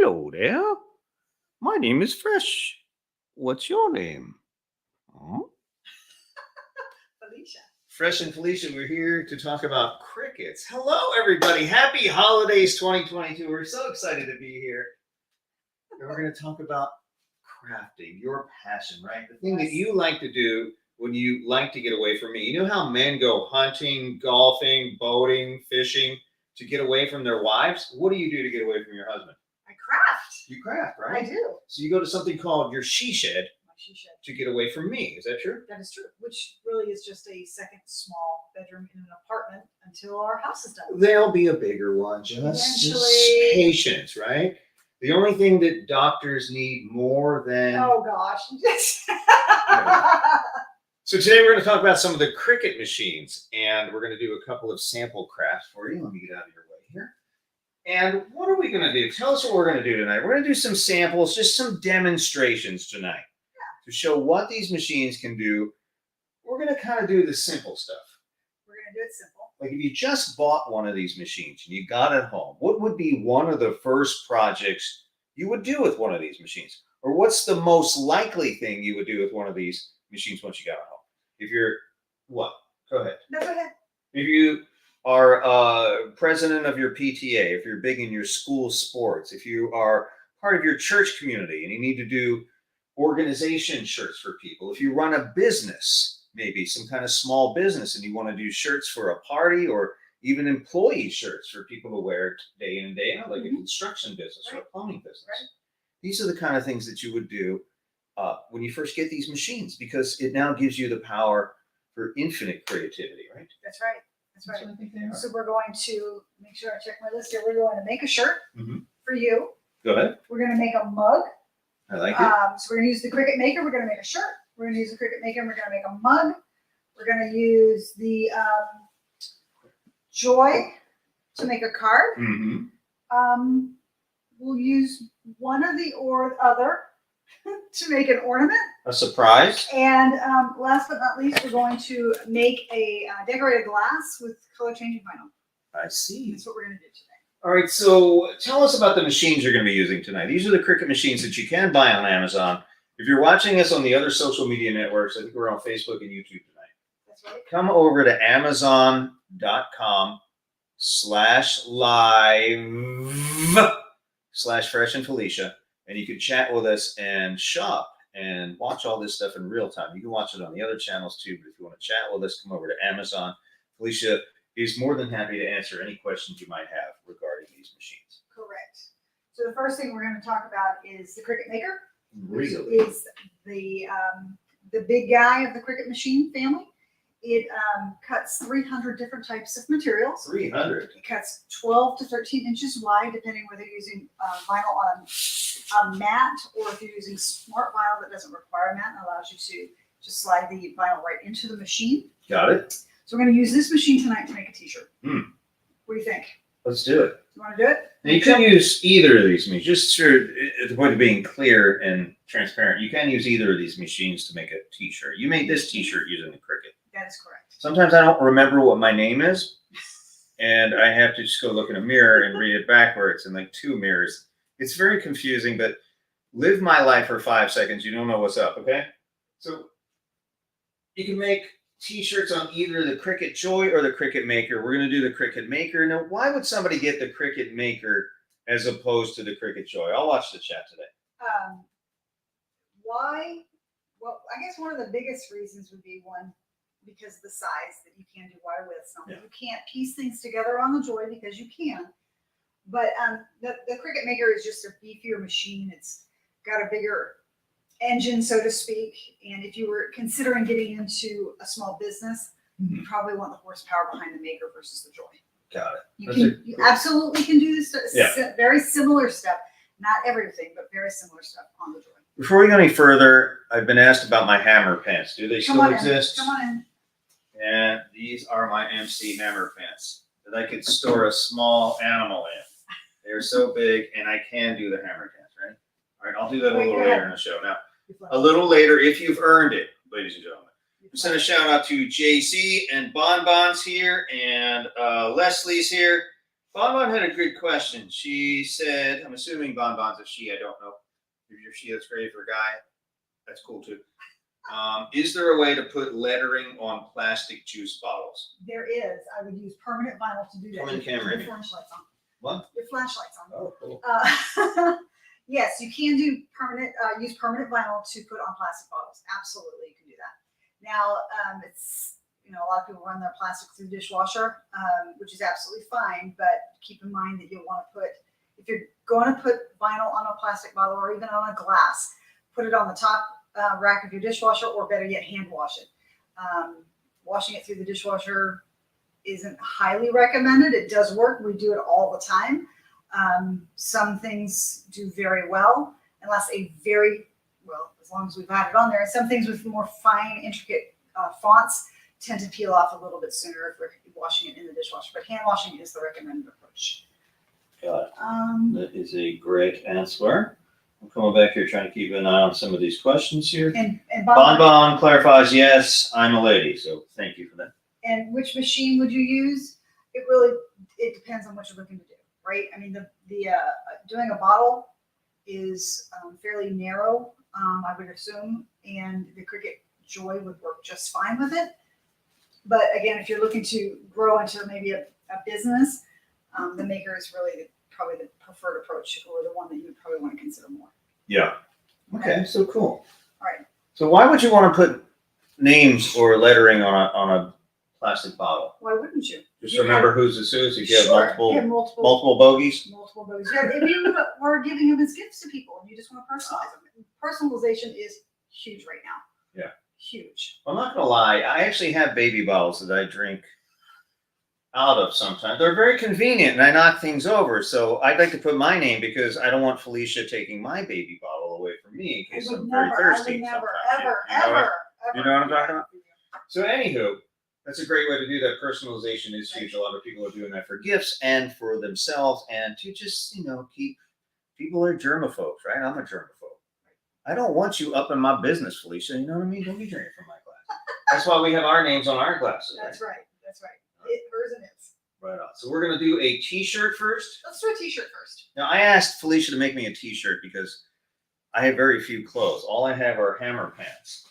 Hello there. My name is Fresh. What's your name? Huh? Felicia. Fresh and Felicia, we're here to talk about crickets. Hello, everybody. Happy holidays 2022. We're so excited to be here. And we're going to talk about crafting, your passion, right? The thing that you like to do when you like to get away from me. You know how men go hunting, golfing, boating, fishing to get away from their wives? What do you do to get away from your husband? I craft. You craft, right? I do. So you go to something called your she shed My she shed. to get away from me. Is that true? That is true. Which really is just a second small bedroom in an apartment until our house is done. There'll be a bigger one. Just patience, right? The only thing that doctors need more than... Oh, gosh. So today we're going to talk about some of the Cricut machines, and we're going to do a couple of sample crafts for you. Let me get out of your way here. And what are we going to do? Tell us what we're going to do tonight. We're going to do some samples, just some demonstrations tonight to show what these machines can do. We're going to kind of do the simple stuff. We're going to do it simple. Like if you just bought one of these machines and you got it home, what would be one of the first projects you would do with one of these machines? Or what's the most likely thing you would do with one of these machines once you got it home? If you're, what? Go ahead. No, go ahead. If you are president of your PTA, if you're big in your school sports, if you are part of your church community and you need to do organization shirts for people, if you run a business, maybe some kind of small business, and you want to do shirts for a party or even employee shirts for people to wear day in and day out, like a construction business or a plumbing business. Right. These are the kind of things that you would do when you first get these machines, because it now gives you the power for infinite creativity, right? That's right. That's right. That's what I think they are. So we're going to make sure I check my list here. We're going to make a shirt for you. Go ahead. We're going to make a mug. I like it. So we're going to use the Cricut Maker. We're going to make a shirt. We're going to use the Cricut Maker. And we're going to make a mug. We're going to use the Joy to make a card. We'll use one of the or other to make an ornament. A surprise. And last but not least, we're going to make a decorated glass with color changing vinyl. I see. That's what we're going to do today. All right, so tell us about the machines you're going to be using tonight. These are the Cricut machines that you can buy on Amazon. If you're watching us on the other social media networks, I think we're on Facebook and YouTube tonight. That's right. Come over to amazon.com/live/Fresh and Felicia, and you can chat with us and shop and watch all this stuff in real time. You can watch it on the other channels too, but if you want to chat with us, come over to Amazon. Felicia is more than happy to answer any questions you might have regarding these machines. Correct. So the first thing we're going to talk about is the Cricut Maker. Really? Which is the big guy of the Cricut machine family. It cuts 300 different types of materials. 300? It cuts 12 to 13 inches wide, depending whether you're using vinyl on a mat or if you're using smart vinyl that doesn't require a mat and allows you to just slide the vinyl right into the machine. Got it. So we're going to use this machine tonight to make a t-shirt. What do you think? Let's do it. You want to do it? Now, you can use either of these machines. Just for at the point of being clear and transparent, you can use either of these machines to make a t-shirt. You made this t-shirt using the Cricut. That is correct. Sometimes I don't remember what my name is, and I have to just go look in a mirror and read it backwards in like 2 mirrors. It's very confusing, but live my life for 5 seconds. You don't know what's up, okay? So you can make t-shirts on either the Cricut Joy or the Cricut Maker. We're going to do the Cricut Maker. Now, why would somebody get the Cricut Maker as opposed to the Cricut Joy? I'll watch the chat today. Why? Well, I guess one of the biggest reasons would be because of the size that you can do wire widths on. You can't piece things together on the Joy because you can. But the Cricut Maker is just a beefier machine. It's got a bigger engine, so to speak. And if you were considering getting into a small business, you probably want the horsepower behind the Maker versus the Joy. Got it. You absolutely can do this very similar stuff. Not everything, but very similar stuff on the Joy. Before we go any further, I've been asked about my hammer pants. Do they still exist? Come on in. And these are my MC hammer pants that I could store a small animal in. They're so big, and I can do the hammer pants, right? All right, I'll do that a little later in the show. Now, a little later, if you've earned it, ladies and gentlemen. Send a shout out to JC and Bonbon's here, and Leslie's here. Bonbon had a good question. She said, I'm assuming Bonbon's a she. I don't know. If you're she, that's great. If you're a guy, that's cool too. Is there a way to put lettering on plastic juice bottles? There is. I would use permanent vinyl to do that. Come in camera. Your flashlights on. What? Your flashlights on. Oh, cool. Yes, you can do permanent. Use permanent vinyl to put on plastic bottles. Absolutely, you can do that. Now, it's a lot of people run their plastic through the dishwasher, which is absolutely fine. But keep in mind that you'll want to put, if you're going to put vinyl on a plastic bottle or even on a glass, put it on the top rack of your dishwasher, or better yet, hand wash it. Washing it through the dishwasher isn't highly recommended. It does work. We do it all the time. Some things do very well, unless as long as we've had it on there. And some things with more fine, intricate fonts tend to peel off a little bit sooner if we're washing it in the dishwasher. But hand washing is the recommended approach. Got it. That is a great answer. I'm coming back here trying to keep an eye on some of these questions here. And Bonbon clarifies, yes, I'm a lady. So thank you for that. And which machine would you use? It depends on what you're looking to do, right? I mean, the doing a bottle is fairly narrow, I would assume, and the Cricut Joy would work just fine with it. But again, if you're looking to grow into maybe a business, the Maker is really probably the preferred approach, or the one that you would probably want to consider more. Yeah. Okay, so cool. All right. So why would you want to put names or lettering on a plastic bottle? Why wouldn't you? Just remember who's the Suze. If you have Sure. multiple You have multiple bogeys. multiple bogeys. Yeah, if you were giving them as gifts to people and you just want to personalize them. Personalization is huge right now. Yeah. Huge. I'm not gonna lie. I actually have baby bottles that I drink out of sometimes. They're very convenient, and I knock things over. So I'd like to put my name because I don't want Felicia taking my baby bottle away from me in case I'm very thirsty. I would never, sometimes. ever. You know what I'm talking about? So anywho, that's a great way to do that. Personalization is huge. A lot of people are doing that for gifts and for themselves, and to just keep people are germaphobes, right? I'm a germaphobe. I don't want you up in my business, Felicia. You know what I mean? Don't be drinking from my glass. That's why we have our names on our glasses. That's right. Hers and his. Right on. So we're gonna do a T-shirt first. Let's do a T-shirt first. Now I asked Felicia to make me a T-shirt because I have very few clothes. All I have are hammer pants,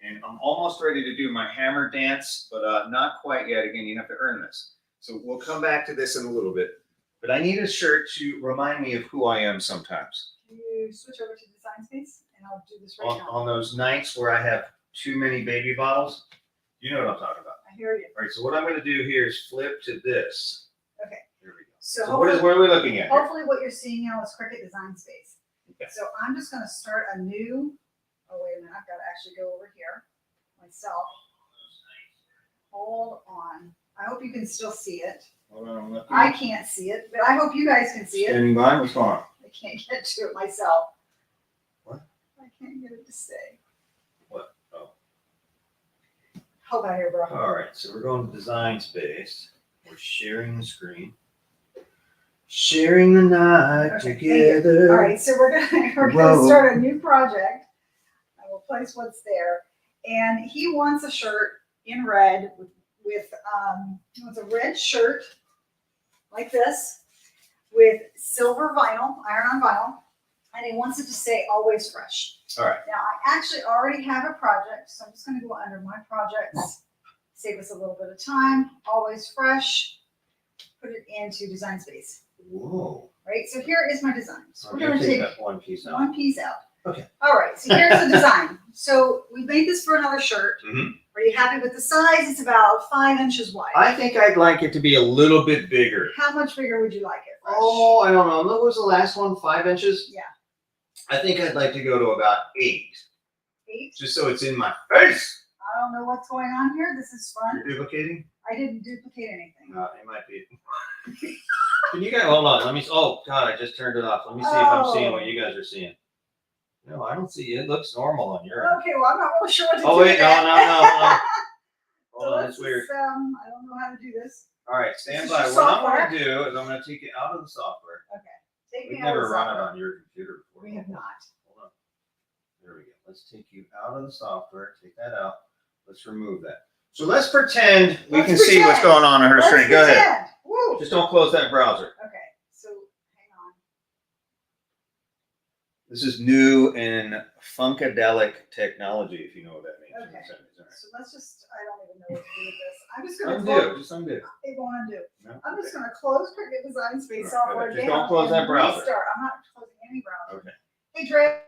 and I'm almost ready to do my hammer dance, but not quite yet. Again, you have to earn this. So we'll come back to this in a little bit. But I need a shirt to remind me of who I am sometimes. Can you switch over to Design Space, and I'll do this right now. On those nights where I have too many baby bottles, you know what I'm talking about. I hear you. All right, so what I'm going to do here is flip to this. Okay. Here we go. So what are we looking at here? hopefully what you're seeing now is Cricut Design Space. Okay. So I'm just going to start a new. Oh wait a minute! I've got to actually go over here myself. Hold on. I hope you can still see it. Hold on, I'm looking. I can't see it, but I hope you guys can see it. Standing by, what's going on? I can't get to it myself. What? I can't get it to stay. What? Oh. Hold on here, bro. All right, so we're going to Design Space. We're sharing the screen. Sharing the night Okay, thank you. together. All right, so we're gonna Whoa. start a new project. I will place what's there, and he wants a shirt in red with he wants a red shirt like this with silver vinyl, iron-on vinyl, and he wants it to say "Always Fresh." All right. Now I actually already have a project, so I'm just going to go under my projects, save us a little bit of time. Always Fresh. Put it into Design Space. Whoa. Right, so here is my design. So I'm we're going going to to take take that one piece out. one piece out. Okay. All right, so here's the design. So we made this for another shirt. Mhm. Are you happy with the size? It's about 5 inches wide. I think I'd like it to be a little bit bigger. How much bigger would you like it? Fresh? Oh, I don't know. What was the last one? 5 inches? Yeah. I think I'd like to go to about 8. 8? Just so it's in my face. I don't know what's going on here. This is fun. You're duplicating? I didn't duplicate anything. No, it might be. Can you guys hold on? Let me. Oh God, I just turned it off. Let me see if I'm seeing what you guys are seeing. No, I don't see it. It looks normal on your end. Okay, well, I'm not really sure what to do. Oh wait, with no. that. Hold So on, let's it's weird. just, I don't know how to do this. All right, stand This is by. your What I'm software. going to do is I'm going to take it out of the software. Take We've me out of never the run it software. on your computer before. We have not. Hold on. There we go. Let's take you out of the software. Take that out. Let's remove that. So let's pretend we Let's can see what's pretend. going on in her Let's screen. Go ahead. pretend. Woo! Woo! Just don't close that browser. Okay, so hang on. This is new and funkadelic technology, if you know what that means. Okay. All right. So let's just, I don't even know what to do with this. I'm just gonna Undo. Just undo. It won't undo. No? I'm just gonna close Cricut Design Space All right, software just down don't close and that browser. restart. I'm not closing any browser. Okay. Hey, Dred,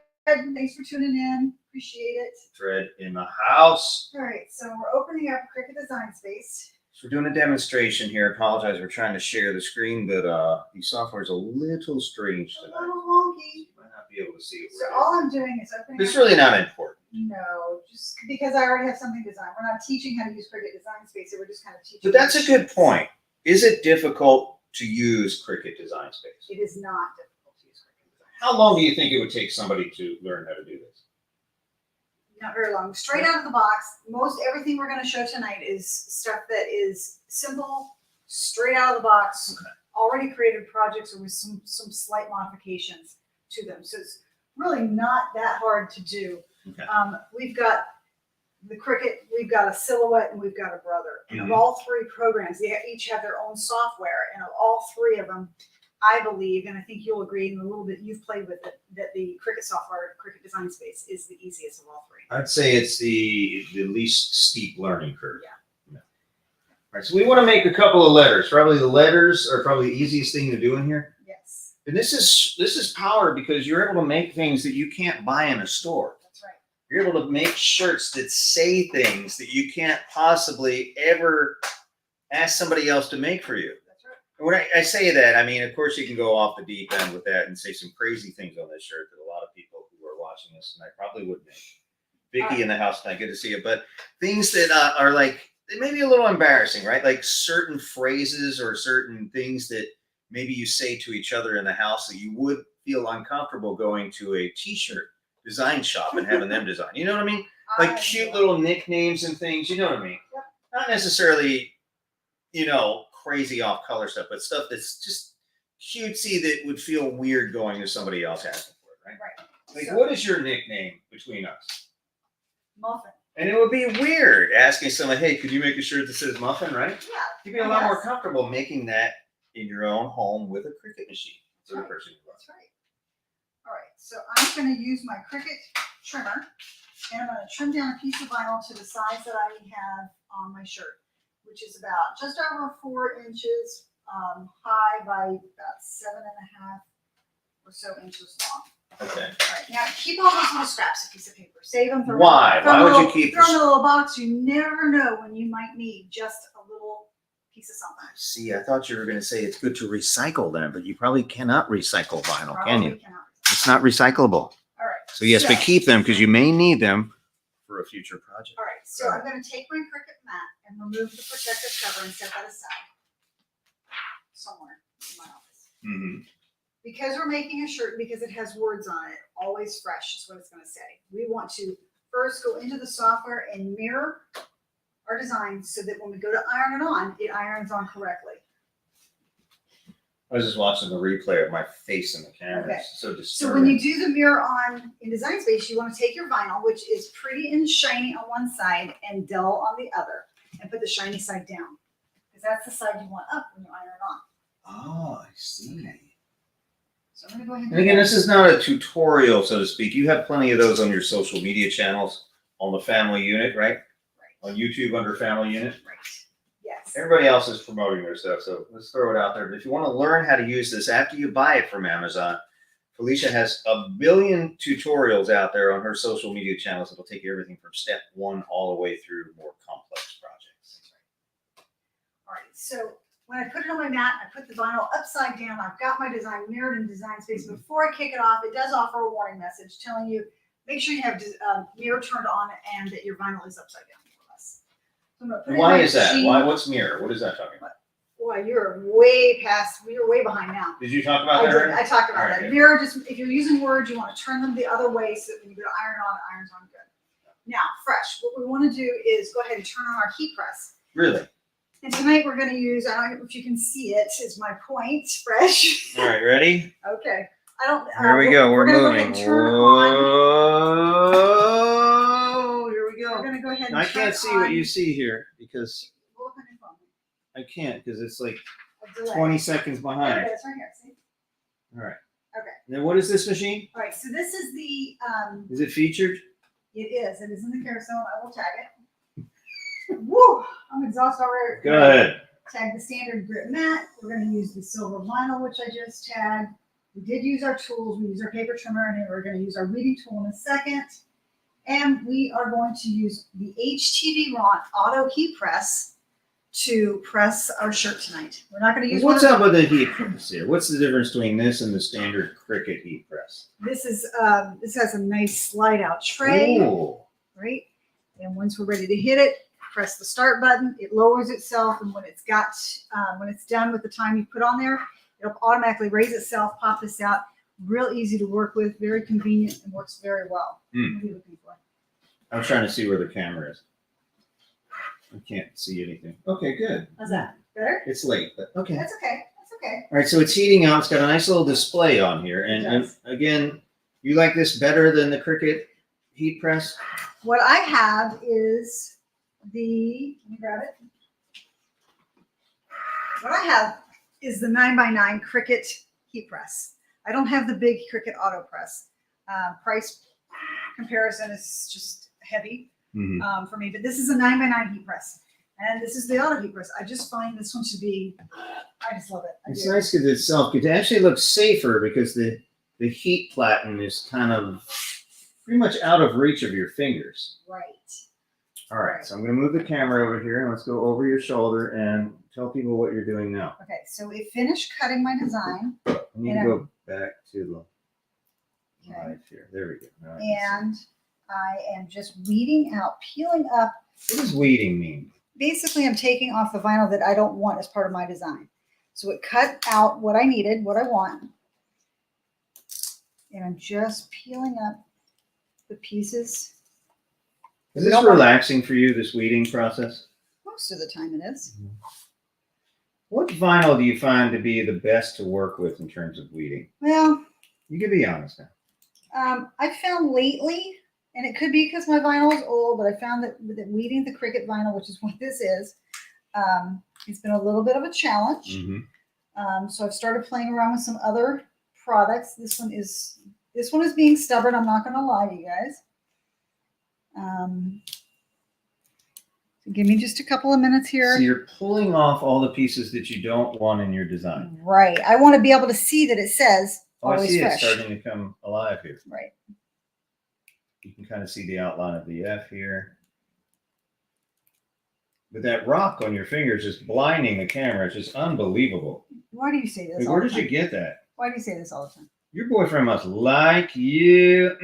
thanks for tuning in. Appreciate it. Dread in the house. All right, so we're opening up Cricut Design Space. So we're doing a demonstration here. Apologize, we're trying to share the screen, but the software is a little strange A tonight. little wonky. You might not be able to see it. So all I'm doing is opening It's up. really not important. No, just because I already have something designed. We're not teaching how to use Cricut Design Space. We're just kind of teaching. But that's a good point. Is it difficult to use Cricut Design Space? It is not difficult to use Cricut Design Space. How long do you think it would take somebody to learn how to do this? Not very long. Straight out of the box, most everything we're going to show tonight is stuff that is simple, straight out of the box, Okay. already created projects or with some slight modifications to them. So it's really not that hard to do. Okay. We've got the Cricut, we've got a Silhouette, and we've got a Brother. And of Mhm. all three programs, they each have their own software, and of all three of them, I believe, and I think you'll agree in a little bit, you've played with it, that the Cricut software, Cricut Design Space, is the easiest of all three. I'd say it's the least steep learning curve. Yeah. All right, so we want to make a couple of letters. Probably the letters are probably the easiest thing to do in here. Yes, And this is power because you're able to make things that you can't buy in a store. that's right. You're able to make shirts that say things that you can't possibly ever ask somebody else to make for you. That's right. And when I say that, I mean, of course, you can go off the deep end with that and say some crazy things on this shirt that a lot of people who are watching this tonight probably would make. Vicky in the house tonight, good to see you. But things that are like, they may be a little embarrassing, right? Like certain phrases or certain things that maybe you say to each other in the house that you would feel uncomfortable going to a t-shirt design shop and having them design. You know what I mean? Like cute little nicknames and things. You know what I mean? Yep. Not necessarily, crazy off color stuff, but stuff that's just cutesy that would feel weird going to somebody else asking for it, right? Right. Like, So, what is your nickname between us? Muffin. And it would be weird asking someone, hey, could you make a shirt that says muffin, right? Yeah. You'd be a lot more comfortable making that in your own home with a Cricut machine. For the person you love. That's right. All right, so I'm going to use my Cricut trimmer, and I'm going to trim down a piece of vinyl to the size that I have on my shirt, which is about just over 4 inches high by about 7.5 or so inches long. Okay. All right, now keep all those little scraps of piece of paper. Save them. Why? Why would you keep Throw them in this? a little box. You never know when you might need just a little piece of something. See, I thought you were going to say it's good to recycle them, but you probably cannot recycle vinyl, can Probably you? cannot. It's not recyclable. All right. So yes, but keep them because you may need them for a future project. All right, so I'm going to take my Cricut mat and remove the protective cover and set that aside somewhere in my office. Mm-hmm. Because we're making a shirt, because it has words on it, always fresh is what it's going to say. We want to first go into the software and mirror our design so that when we go to iron it on, it irons on correctly. I was just watching the replay of my face in the camera. Okay. It's so So disturbing. when you do the mirror on in Design Space, you want to take your vinyl, which is pretty and shiny on one side and dull on the other, and put the shiny side down. Because that's the side you want up when you iron it on. Oh, I see. Okay. So I'm going to go ahead And again, this is not a tutorial, so to speak. You have plenty of those on your social media channels, on the family unit, right? Right. On YouTube under family unit. Right. Yes. Everybody else is promoting their stuff, so let's throw it out there. But if you want to learn how to use this after you buy it from Amazon, Felicia has a billion tutorials out there on her social media channels that'll take you everything from step 1 all the way through more complex projects. That's right. All right. So when I put it on my mat, I put the vinyl upside down. I've got my design mirrored in Design Space. Before I kick it off, it does offer a warning message telling you, make sure you have mirror turned on and that your vinyl is upside down, more or less. So I'm gonna put it in Why my is that? machine. What's mirror? What is that talking about? Boy, you're way behind now. Did you talk about I that did. already? I talked about All right, that. good. Mirror, just if you're using words, you want to turn them the other way so that when you go to iron on, it irons on good. Now, fresh. What we want to do is go ahead and turn on our heat press. Really? And tonight we're going to use, I don't know if you can see it, is my point, fresh. All right, ready? Okay. I don't. Here we go. We're gonna go ahead moving. and turn on. Whoa! Here we We're go. going to go ahead and I turn can't see what on- you see here because Look on your phone. I can't because it's like a delay. 20 seconds There behind. it is, right here. See? All right. Okay. Now, what is this machine? All right. So this is the. Is it featured? It is. It is in the carousel. I will tag it. Woo! I'm exhausted already. Go ahead. Tag the standard grit mat. We're going to use the silver vinyl, which I just tagged. We did use our tools. We used our paper trimmer, and then we're going to use our weeding tool in a second. And we are going to use the HTV Ron auto heat press to press our shirt tonight. We're not going to use What's one up with the heat press here? What's the difference between this and the standard Cricut heat press? This is this has a nice slide out tray, Ooh. right? And once we're ready to hit it, press the start button. It lowers itself, and when it's done with the time you put on there, it'll automatically raise itself, pop this out. Real easy to work with, very convenient, and works very well. What are you looking for? I was trying to see where the camera is. I can't see anything. Okay, good. How's that? Better? It's late, but okay. That's okay. That's okay. All right, so it's heating up. It's got a nice little display on here. It And does. again, you like this better than the Cricut heat press? What I have is let me grab it. What I have is the 9x9 Cricut heat press. I don't have the big Cricut auto press. Price comparison is just heavy for me, but this is a 9x9 heat press. And this is the auto heat press. I just find this one to be, I just love it. I It's do. nice because it actually looks safer because the heat platen is kind of pretty much out of reach of your fingers. Right. All right, so I'm going to move the camera over here and let's go over your shoulder and tell people what you're doing now. Okay, so we finished cutting my design. I need to And go back to the Okay. live here. There we go. Now I can And I am just weeding out, peeling up. see. What does weeding mean? Basically, I'm taking off the vinyl that I don't want as part of my design. So it cut out what I needed, what I want. And I'm just peeling up the pieces. Is this relaxing for you, this weeding process? Most of the time it is. What vinyl do you find to be the best to work with in terms of weeding? Well, You can be honest now. I found lately, and it could be because my vinyl is old, but I found that weeding the Cricut vinyl, which is what this is, it's been a little bit of a challenge. So I've started playing around with some other products. This one is being stubborn. I'm not going to lie to you guys. So give me just a couple of minutes here. So you're pulling off all the pieces that you don't want in your design. Right. I want to be able to see that it says Oh, I always see fresh. it's starting to come alive here. Right. You can kind of see the outline of the F here. But that rock on your fingers is blinding the camera. It's just unbelievable. Why do you say this? Like, all where the did you time? get that? Why do you say this all the time? Your boyfriend must like you.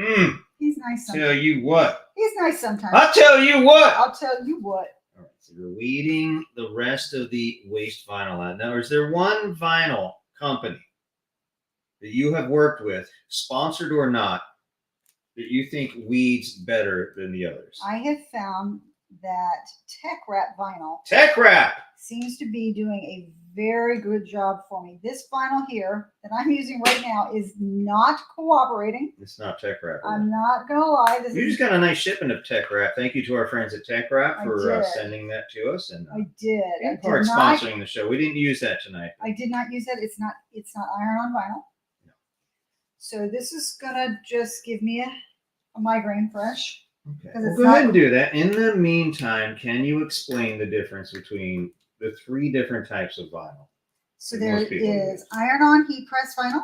He's nice sometimes. Tell you what. He's nice sometimes. I'll tell you what. I'll tell you what. All right, so you're weeding the rest of the waste vinyl out. Now, is there one vinyl company that you have worked with, sponsored or not, that you think weeds better than the others? I have found that Tech Wrap vinyl Tech Wrap. seems to be doing a very good job for me. This vinyl here that I'm using right now is not cooperating. It's not Tech Wrap. I'm not gonna lie. This You is just got a nice shipment of Tech Wrap. Thank you to our friends at Tech Wrap I for did. sending that to us and I did. I in did part not. sponsoring the show. We didn't use that tonight. I did not use that. It's not iron on vinyl. No. So this is gonna just give me a migraine fresh. Okay. 'Cause Well, it's go not- ahead and do that. In the meantime, can you explain the difference between the three different types of vinyl? So that there most people is use? iron-on heat press vinyl,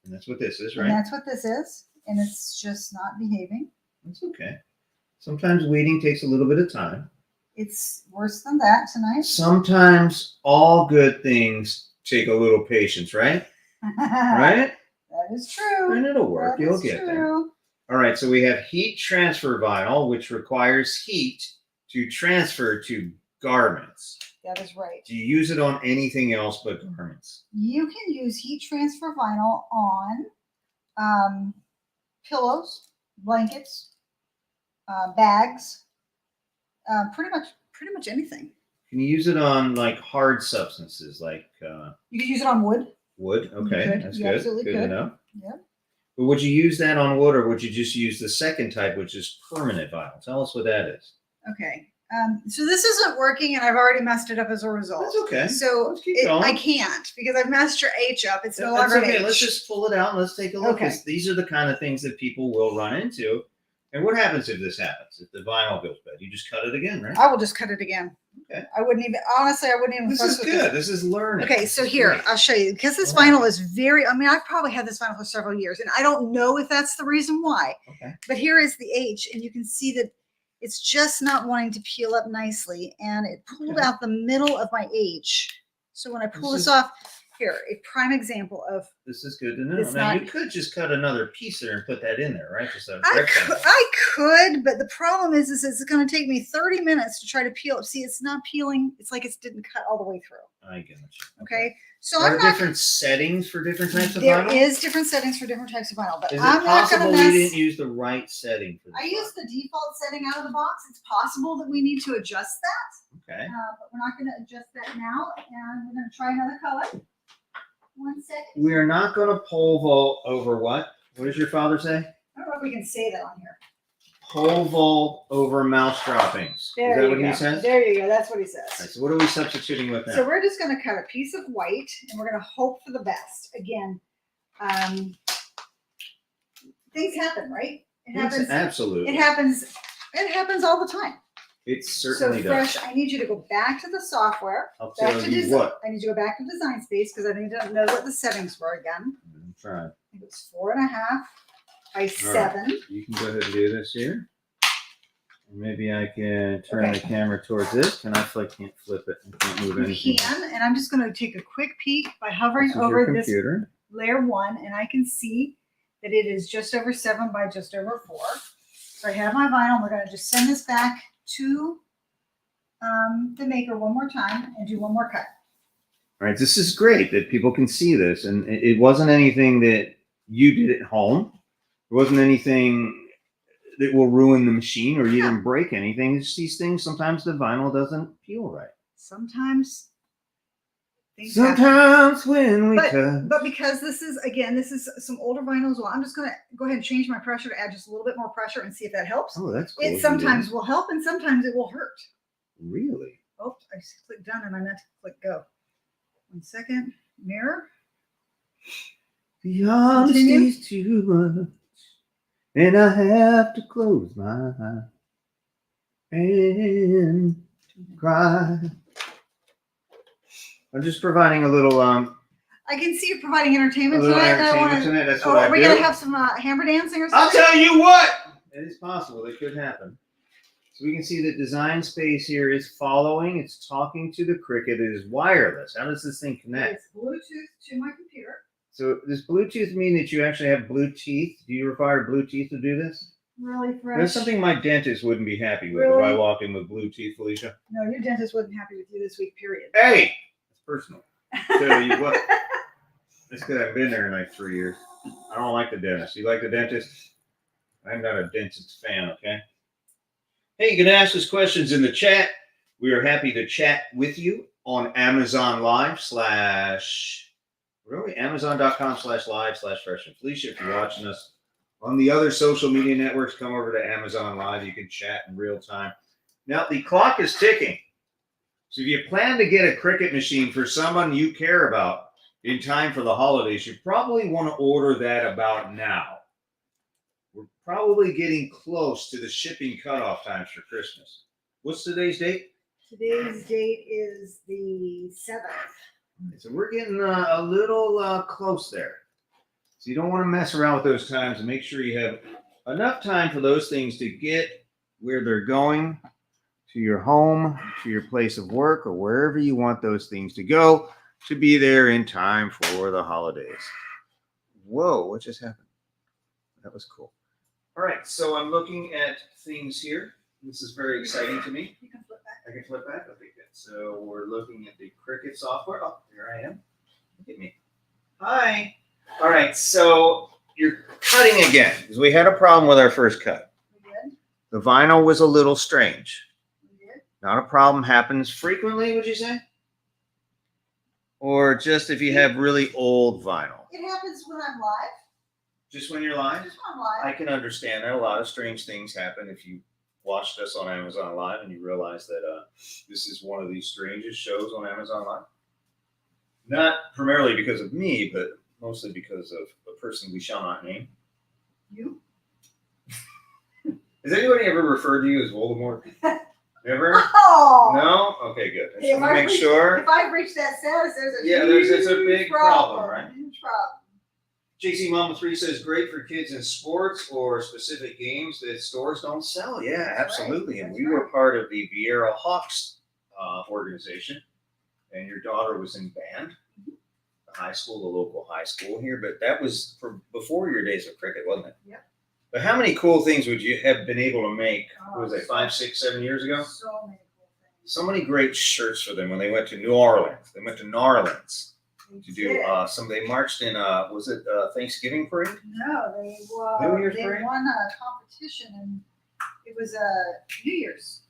And that's what this is, and right? that's what this is, and it's just not behaving. That's okay. Sometimes weeding takes a little bit of time. It's worse than that tonight. Sometimes all good things take a little patience, right? Right? That is true. And it'll work. That You'll is get there. true. All right, so we have heat transfer vinyl, which requires heat to transfer to garments. That is right. Do you use it on anything else but garments? You can use heat transfer vinyl on pillows, blankets, bags, pretty much anything. Can you use it on like hard substances like You can use it on wood. wood? Okay, could. that's You good. absolutely Good to could. know. Yep. But would you use that on wood or would you just use the second type, which is permanent vinyl? Tell us what that is. Okay. So this isn't working, and I've already messed it up as a result. That's okay. So Let's keep going. I can't because I've messed your H up. It's no That's longer okay. an H. Let's just pull it out and let's take a look. Okay. These are the kind of things that people will run into. And what happens if this happens? If the vinyl goes bad, you just cut it again, right? I will just cut it again. Okay. I wouldn't even, honestly, I wouldn't even. This fuss is with good. This is learning. Okay, so here, Great. I'll show you. Because this Wow. vinyl is very, I mean, I've probably had this vinyl for several years, and I don't know if that's the reason why. Okay. But here is the H, and you can see that it's just not wanting to peel up nicely, and it pulled Okay. out the middle of my H. So when I pull This this is- off, here, a prime example of This is good to know. It's Now, not- you could just cut another piece there and put that in there, right? Just a I rectangle. could, but the problem is it's going to take me 30 minutes to try to peel it. See, it's not peeling. It's like it didn't cut all the way through. I get you. Okay, so Are I'm there not. different settings for different types of There vinyl? is different settings for different types of vinyl, but Is it I'm not going possible to we mess. didn't use the right setting for this? I used the default setting out of the box. It's possible that we need to adjust that, Okay. but we're not going to adjust that now, and we're going to try another color. 1 second. We are not going to pole vault over what? What does your father say? I don't know if we can say that on here. Pole vault over mouse droppings. There Is that you what go. he says? There you go. That's what he Okay, says. so what are we substituting with now? So we're just going to cut a piece of white, and we're going to hope for the best. Again, things happen, right? It happens. Absolutely. It happens. It happens all the time. It So certainly does. Fresh, I need you to go back to the software. I'll Back tell to you design. what. I need you to go back to Design Space because I need to know what the settings were again. I'm trying. I think it's 4.5 by 7. You can go ahead and do this here. And maybe I can turn Okay. the camera towards this. Can I can't flip it? I can't move You anything. can, and I'm just going to take a quick peek by hovering This is your over this computer. layer 1, and I can see that it is just over 7 by just over 4. So I have my vinyl. We're going to just send this back to the maker one more time and do one more cut. All right, this is great that people can see this, and it wasn't anything that you did at home. It wasn't anything that will ruin the machine or you didn't break anything. It's these things. Sometimes the vinyl doesn't peel right. Sometimes things happen. Sometimes when we cut. But because this is, again, this is some older vinyl as well, I'm just going to go ahead and change my pressure to add just a little bit more pressure and see if that helps. Oh, that's cool. It sometimes will help and sometimes it will hurt. Really? Oh, I just clicked done and I meant to click go. 1 second. Mirror. The honesty's too much, and I have to close my eyes and cry. I'm just providing a little I can see you providing entertainment tonight. And I entertainment want tonight. That's to. what I Are we do. going to have some hammer dancing or I'll something? tell you what. It is possible. It could happen. So we can see that Design Space here is following. It's talking to the Cricut. It is wireless. How does this thing connect? It's Bluetooth to my computer. So does Bluetooth mean that you actually have blue teeth? Do you require blue teeth to do this? Really fresh. That's something my dentist wouldn't be happy with if Really? I walk in with blue teeth, Felicia. No, your dentist wasn't happy with you this week, period. Hey, it's personal. Tell you what, it's because I've been there in like 3 years. I don't like the dentist. You like the dentist? I'm not a dentist fan, okay? Hey, you can ask us questions in the chat. We are happy to chat with you on Amazon Live / Amazon.com/live/Fresh and Felicia. If you're watching us on the other social media networks, come over to Amazon Live. You can chat in real time. Now, the clock is ticking. So if you plan to get a Cricut machine for someone you care about in time for the holidays, you probably want to order that about now. We're probably getting close to the shipping cutoff times for Christmas. What's today's date? Today's date is the 7th. So we're getting a little close there. So you don't want to mess around with those times and make sure you have enough time for those things to get where they're going, to your home, to your place of work, or wherever you want those things to go to be there in time for the holidays. Whoa, what just happened? That was cool. All right, so I'm looking at things here. This is very exciting to me. You can flip back. I can flip back. Okay, good. So we're looking at the Cricut software. Oh, here I am. Look at me. Hi. All right, so you're cutting again because we had a problem with our first cut. We did. The vinyl was a little strange. We did. Not a problem. Happens frequently, would you say? Or just if you have really old vinyl? It happens when I'm live. Just when you're live? Just when I'm live. I can understand that. A lot of strange things happen if you watched us on Amazon Live and you realized that this is one of the strangest shows on Amazon Live. Not primarily because of me, but mostly because of a person we shall not name. You? Has anybody ever referred to you as Voldemort? Never? Oh! No? Okay, good. I just If want to I make reach- sure. If I've reached that status, there's a It's a big problem, right? Huge problem. JC Mama 3 says, great for kids in sports or specific games that stores don't sell. Yeah, That's absolutely. right. And That's we were right. part of the Vieira Hawks organization, and your daughter was in band, the high school, the local high school here. But that was before your days of cricket, wasn't it? Yep. But how many cool things would you have been able to make? What was it, Oh, 5, 6, 7 years ago? So many cool things. So many great shirts for them when they went to New Orleans. They went to New Orleans to do they marched in was it Thanksgiving parade? No, New Year's they parade? won a competition, and it was New Year's.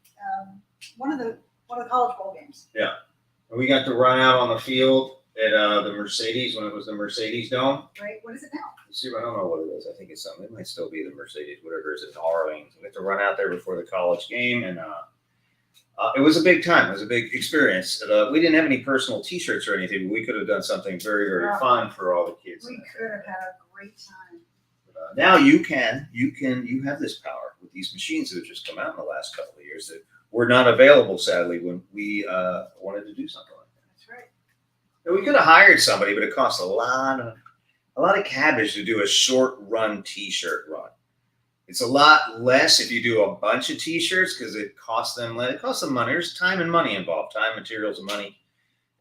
One of the college bowl games. And we got to run out on the field at the Mercedes when it was the Mercedes Dome. Right? What is it now? See, I don't know what it is. I think it's something. It might still be the Mercedes, whatever it is in New Orleans. We got to run out there before the college game, and it was a big time. It was a big experience. We didn't have any personal T-shirts or anything, but we could have done something very, very fun for all the kids. We could have had a great time. Now you have this power with these machines that have just come out in the last couple of years that were not available, sadly, when we wanted to do something like that. That's right. Now, we could have hired somebody, but it costs a lot of cabbage to do a short run T-shirt run. It's a lot less if you do a bunch of T-shirts because it costs them money. There's time and money involved, time, materials, and money.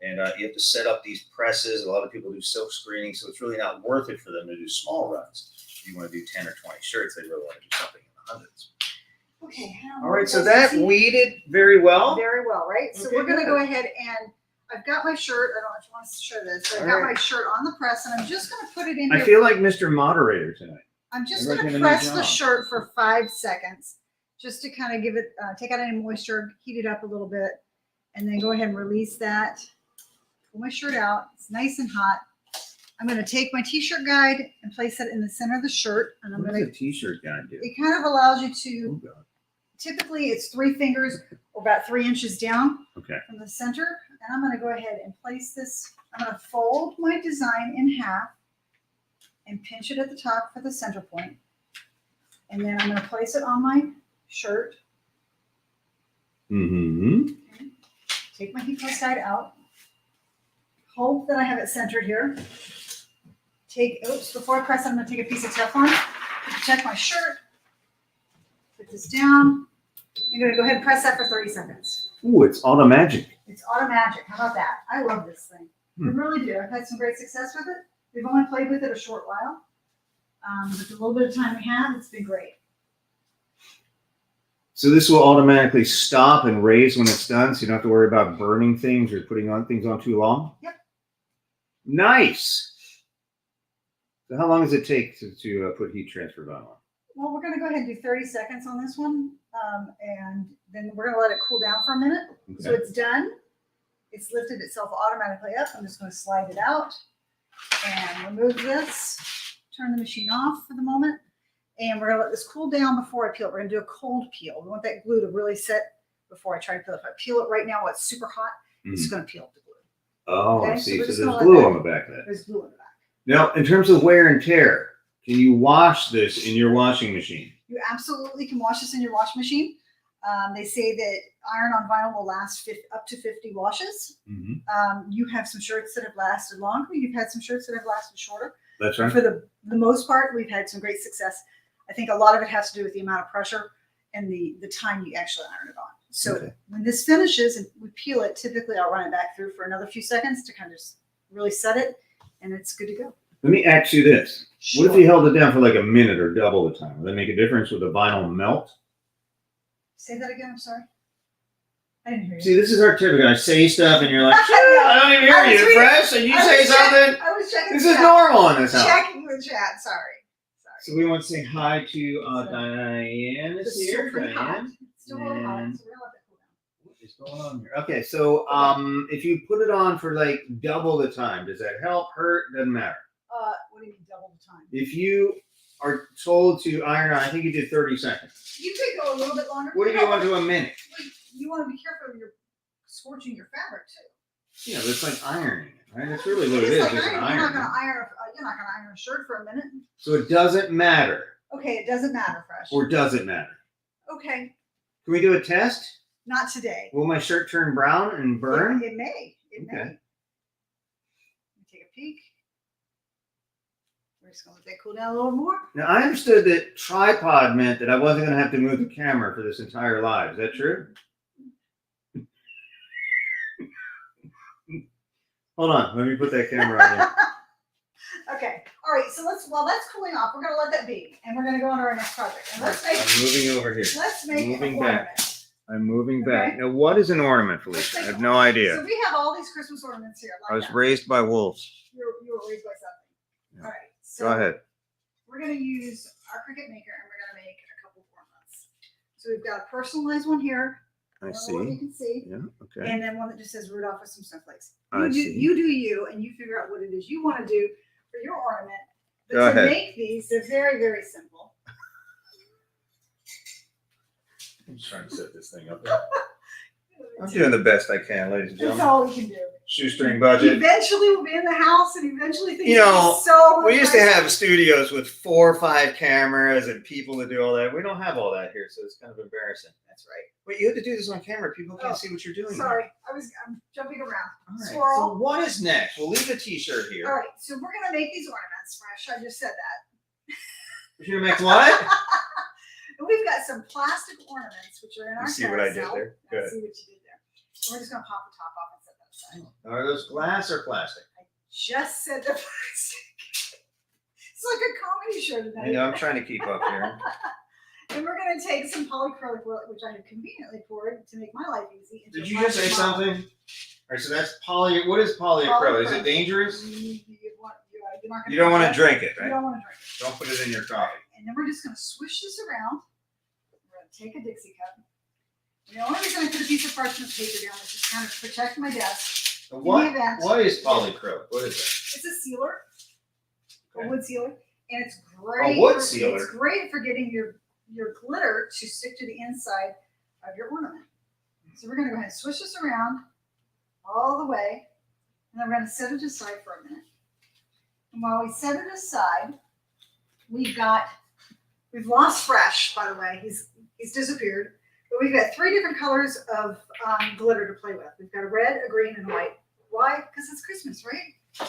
And you have to set up these presses. A lot of people do silk screening, so it's really not worth it for them to do small runs. If you want to do 10 or 20 shirts, they really want to do something in the hundreds. Okay. All right, so that weeded very well. Very well, right? So Okay, we're going to good. go ahead and I've got my shirt. I don't know if you want to show this. But I've All got right. my shirt on the press, and I'm just going to put it in I here. feel like Mr. Moderator tonight. I'm just You're going to doing a nice press the job. shirt for 5 seconds, just to kind of give it, take out any moisture, heat it up a little bit, and then go ahead and release that. Pull my shirt out. It's nice and hot. I'm going to take my T-shirt guide and place it in the center of the shirt, and I'm What going does a T-shirt guy do? It kind of allows you to. Oh, God. Typically, it's 3 fingers or about 3 inches down Okay. from the center. And I'm going to go ahead and place this. I'm going to fold my design in half and pinch it at the top for the center point. And then I'm going to place it on my shirt. Mm-hmm. Take my heat press guide out. Hope that I have it centered here. Before I press it, I'm going to take a piece of Teflon to protect my shirt. Put this down. I'm going to go ahead and press that for 30 seconds. Ooh, it's automagic. It's automagic. How about that? I love this thing. I really do. I've had some great success with it. We've only played with it a short while. But the little bit of time we have, it's been great. So this will automatically stop and raise when it's done, so you don't have to worry about burning things or putting on things on too long? Yep. Nice. So how long does it take to put heat transfer vinyl on? Well, we're going to go ahead and do 30 seconds on this one. And then we're going to let it cool down for a minute. Okay. So it's done. It's lifted itself automatically up. I'm just going to slide it out and remove this. Turn the machine off for the moment. And we're going to let this cool down before I peel it. We're going to do a cold peel. We want that glue to really set before I try to peel it. If I peel it right now while it's super hot, it's going to peel up the glue. Oh, I Okay, so see. we're So just there's gonna let glue that- on the back of that. There's glue in the back. Now, in terms of wear and tear, can you wash this in your washing machine? You absolutely can wash this in your washing machine. They say that iron on vinyl will last up to 50 washes. Mm-hmm. You have some shirts that have lasted longer. You've had some shirts that have lasted shorter. That's right. For the most part, we've had some great success. I think a lot of it has to do with the amount of pressure and the time you actually iron it on. So Okay. when this finishes and we peel it, typically I'll run it back through for another few seconds to kind of just really set it, and it's good to go. Let me ask you this. Sure. What if you held it down for like a minute or double the time? Will that make a difference with the vinyl melt? Say that again. I'm sorry. I didn't hear you. See, this is our typical. I say stuff and you're like, No, I don't even I was hear you, reading- Fresh, and you I say was something. I was checking This the is chat. normal in this house. Checking the chat. Sorry. So we want to say hi to Diane is It's here. still pretty hot. Diane. It's still a little hot, And- so we're gonna let that cool down. What is going on here? Okay, so if you put it on for like double the time, does that help, hurt? Doesn't matter. What do you mean double the time? If you are told to iron on, I think you did 30 seconds. You could go a little bit longer. What if you want to do a minute? You want to be careful you're scorching your fabric too. Yeah, but it's like ironing it, right? That's really what it It's is. like It's an ironing. You're not iron. gonna iron. You're not gonna iron a shirt for a minute. So it doesn't matter, Okay, it doesn't matter, Fresh. or does it matter? Okay, Can we do a test? not today. Will my shirt turn brown and burn? It may. It may. Okay. Let me take a peek. We're just gonna let that cool down a little more. Now, I understood that tripod meant that I wasn't going to have to move the camera for this entire live. Is that true? Hold on. Let me put that camera on there. Okay. All right. So while that's cooling off, we're gonna let that be, and we're gonna go on to our next project. And let's make I'm moving over here. an moving back. ornament. I'm moving back. Okay. Now, what is an ornament, Let's Felicia? I make have no idea. So we have all these Christmas ornaments here. I was Like that. raised by wolves. You were raised by something. Yeah. All right. So Go ahead. we're gonna use our Cricut maker, and we're gonna make a couple ornaments. So we've got a personalized one here. I One see. you can see. Yeah. Okay. And then one that just says Rudolph with some snowflakes. I see. You do you, and you figure out what it is you want to do for your ornament. But Go to ahead. make these, they're very, very simple. I'm just trying to set this thing up. I'm doing the best I can, ladies and That's gentlemen. all we can do. Shoestring budget. Eventually, we'll be in the house, and eventually things You know, will be so much We used to nicer. have studios with 4 or 5 cameras and people to do all that. We don't have all that here, so it's kind of embarrassing. That's right. But you have to do this on camera. People can't Oh, see what you're doing. Sorry, I'm jumping around. All right. Squirrel. So what is next? We'll leave the T-shirt All here. right, so we're gonna make these ornaments, Fresh. I just said that. We're gonna make what? And we've got some plastic ornaments, which are in our You see what I did carousel. there? I Good. see what you did there. And we're just gonna pop the top off and set that aside. Are those glass or plastic? Just said the plastic. It's like a comedy show tonight. I know. I'm trying to keep up here. And we're gonna take some polyacrylic, which I have conveniently poured to make my life easy. into Did a you just say plastic model. something? All right. So that's poly. What is polyacrylic? Is it dangerous? You're not gonna You don't want to touch drink it, it. You right? don't want to drink it. Don't put it in your coffee. And then we're just gonna swish this around. We're gonna take a Dixie cup. And the only reason I put a piece of parchment paper down is just kind of protect my desk. So In what? the event, What is polyacrylic? What is it's a sealer, Okay. a wood sealer, and it's great. wood for, sealer? It's great for getting your glitter to stick to the inside of your ornament. So we're gonna go ahead and swish this around all the way, and then we're gonna set it aside for a minute. And while we set it aside, we've lost Fresh, by the way. He's disappeared. But we've got 3 different colors of glitter to play with. We've got a red, a green, and a white. Why? Because it's Christmas, right?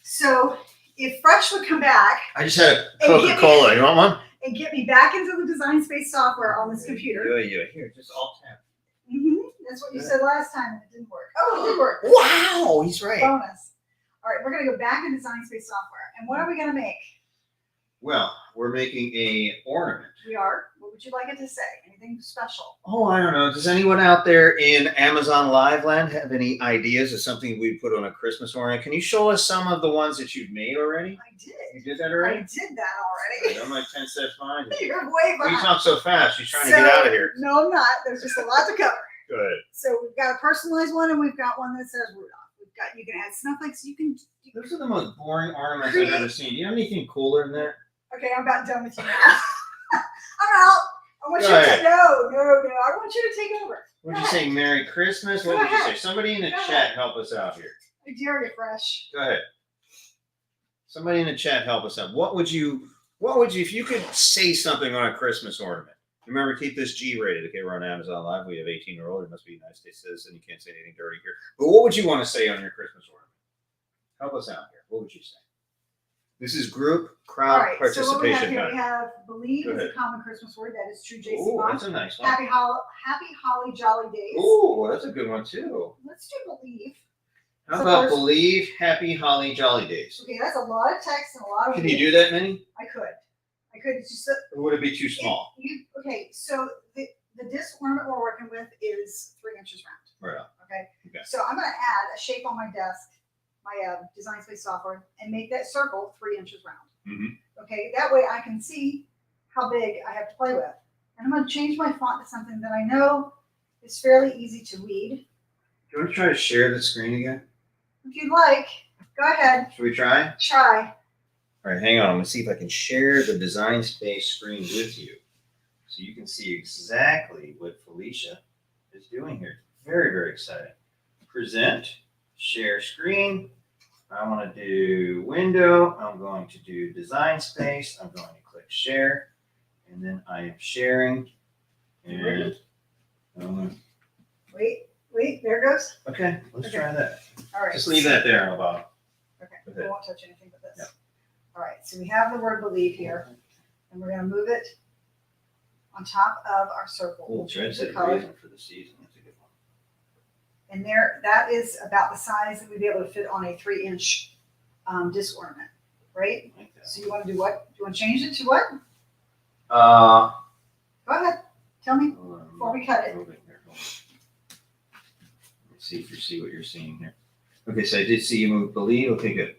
So if Fresh would come back I just had a And give Coca-Cola. You want one? and get me back into the Design Space software on this computer. Yeah. Here, just all tap. That's what you said last time, and it didn't work. Oh, it did work. Wow, he's right. Bonus. All right, we're going to go back in Design Space software. And what are we going to make? Well, we're making a ornament. We are. What would you like it to say? Anything special? Oh, I don't know. Does anyone out there in Amazon Live Land have any ideas of something we'd put on a Christmas ornament? Can you show us some of the ones that you've made already? I did. You did that I already? did that already. I'm like 10 steps behind you. You're way You behind. talk so fast. She's trying to get out of here. No, I'm not. There's just a lot to cover. Good. So we've got a personalized one, and we've got one that says Rudolph. You can add snowflakes. Those are the most boring ornaments I've ever seen. Do you have anything cooler than that? Okay, I'm about done with you now. I'm out. I want Go you to ahead. no. I want you to take over. What'd you say? Merry Christmas? What Go did you say? ahead. Somebody in the Go chat ahead. help us out here. I dare you, Fresh. Go ahead. Somebody in the chat help us out. What would you, if you could say something on a Christmas ornament? Remember, keep this G rated. Okay, we're on Amazon Live. We have 18 or older. It must be a United States citizen. You can't say anything dirty here. But what would you want to say on your Christmas ornament? Help us out here. What would you say? This is group crowd All right. So what we have participation here, we time. have believe Go is a ahead. common Christmas word. That is true, JC Ooh, Mom. that's a nice one. Happy holly jolly days. Ooh, that's a good one too. Let's do believe. How So about first- believe happy holly jolly days? Okay, that's a lot of text and a lot of. Can you do that many? I could. It's just Or would it be too small? Okay, so the disc ornament we're working with is 3 inches round. Right. Okay. Okay. So I'm going to add a shape on my desk, my Design Space software, and make that circle 3 inches round. Mm-hmm. Okay. That way I can see how big I have to play with. And I'm going to change my font to something that I know is fairly easy to read. Do you want to try to share the screen again? If you'd like, go ahead, Should we try? try. All right, hang on. I'm going to see if I can share the Design Space screen with you. So you can see exactly what Felicia is doing here. Very, very exciting. Present, share screen. I want to do window. I'm going to do design space. I'm going to click share. And then I am sharing. And Wait, there it goes. okay, let's try that. All right. Just leave that there on the bottom. Okay, Okay. I won't touch anything but this. Yep. All right, so we have the word believe here, and we're gonna move it on top of our circle. Cool. We'll change the Said color. reason for the season. That's a good one. And there, that is about the size that we'd be able to fit on a 3-inch disc ornament, right? I like that. So you wanna do what? You wanna change it to what? Uh, Go ahead, tell me before we cut it. moving here. Hold on. Let me see if you see what you're seeing here. Okay, so I did see you move believe. Okay, good.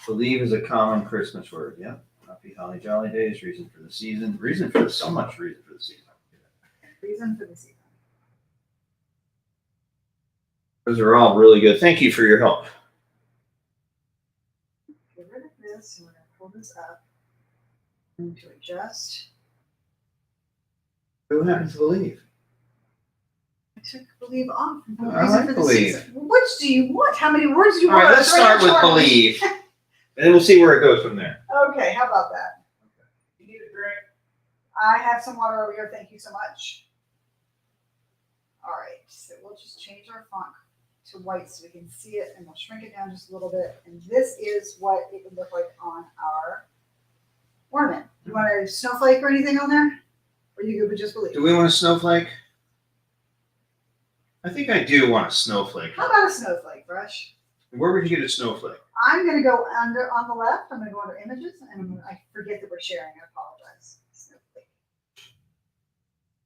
Believe is a common Christmas word. Yeah. Happy holly jolly days. Reason for the season. Reason for so much reason for the season. Reason for the season. Those are all really good. Thank you for your help. Get rid of this, and we're gonna pull this up. And to adjust. What happened to believe? I took believe off. I Reason like for the believe. season. Which do you want? How many words do you All want? right, let's start with believe, and then we'll see where it goes from there. Okay, how about that? You need a drink? I have some water over here. Thank you so much. All right, so we'll just change our font to white so we can see it, and we'll shrink it down just a little bit. And this is what it would look like on our ornament. You want a snowflake or anything on there? Or you good with just believe? Do we want a snowflake? I think I do want a snowflake. How about a snowflake, Brush? Where would you get a snowflake? I'm going to go under on the left. I'm going to go under images, and I forget that we're sharing. I apologize. Snowflake.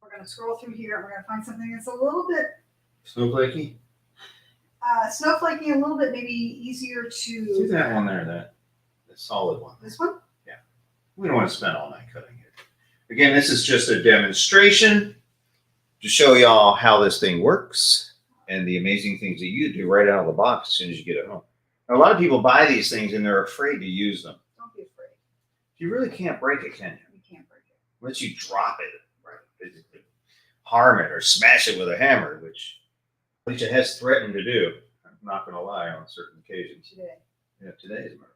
We're going to scroll through here, and we're going to find something that's a little bit Snowflakey? snowflakey, a little bit maybe easier Do to. that one there, that solid one. This one? We don't want to spend all night cutting it. Again, this is just a demonstration to show y'all how this thing works and the amazing things that you do right out of the box as soon as you get it home. Now, a lot of people buy these things and they're afraid to use them. Don't be afraid. You really can't break it, can you? You can't break it. Once you drop it, right, physically harm it or smash it with a hammer, which Alicia has threatened to do. I'm not going to lie, on certain occasions. Today. Yeah, today, as a matter of fact.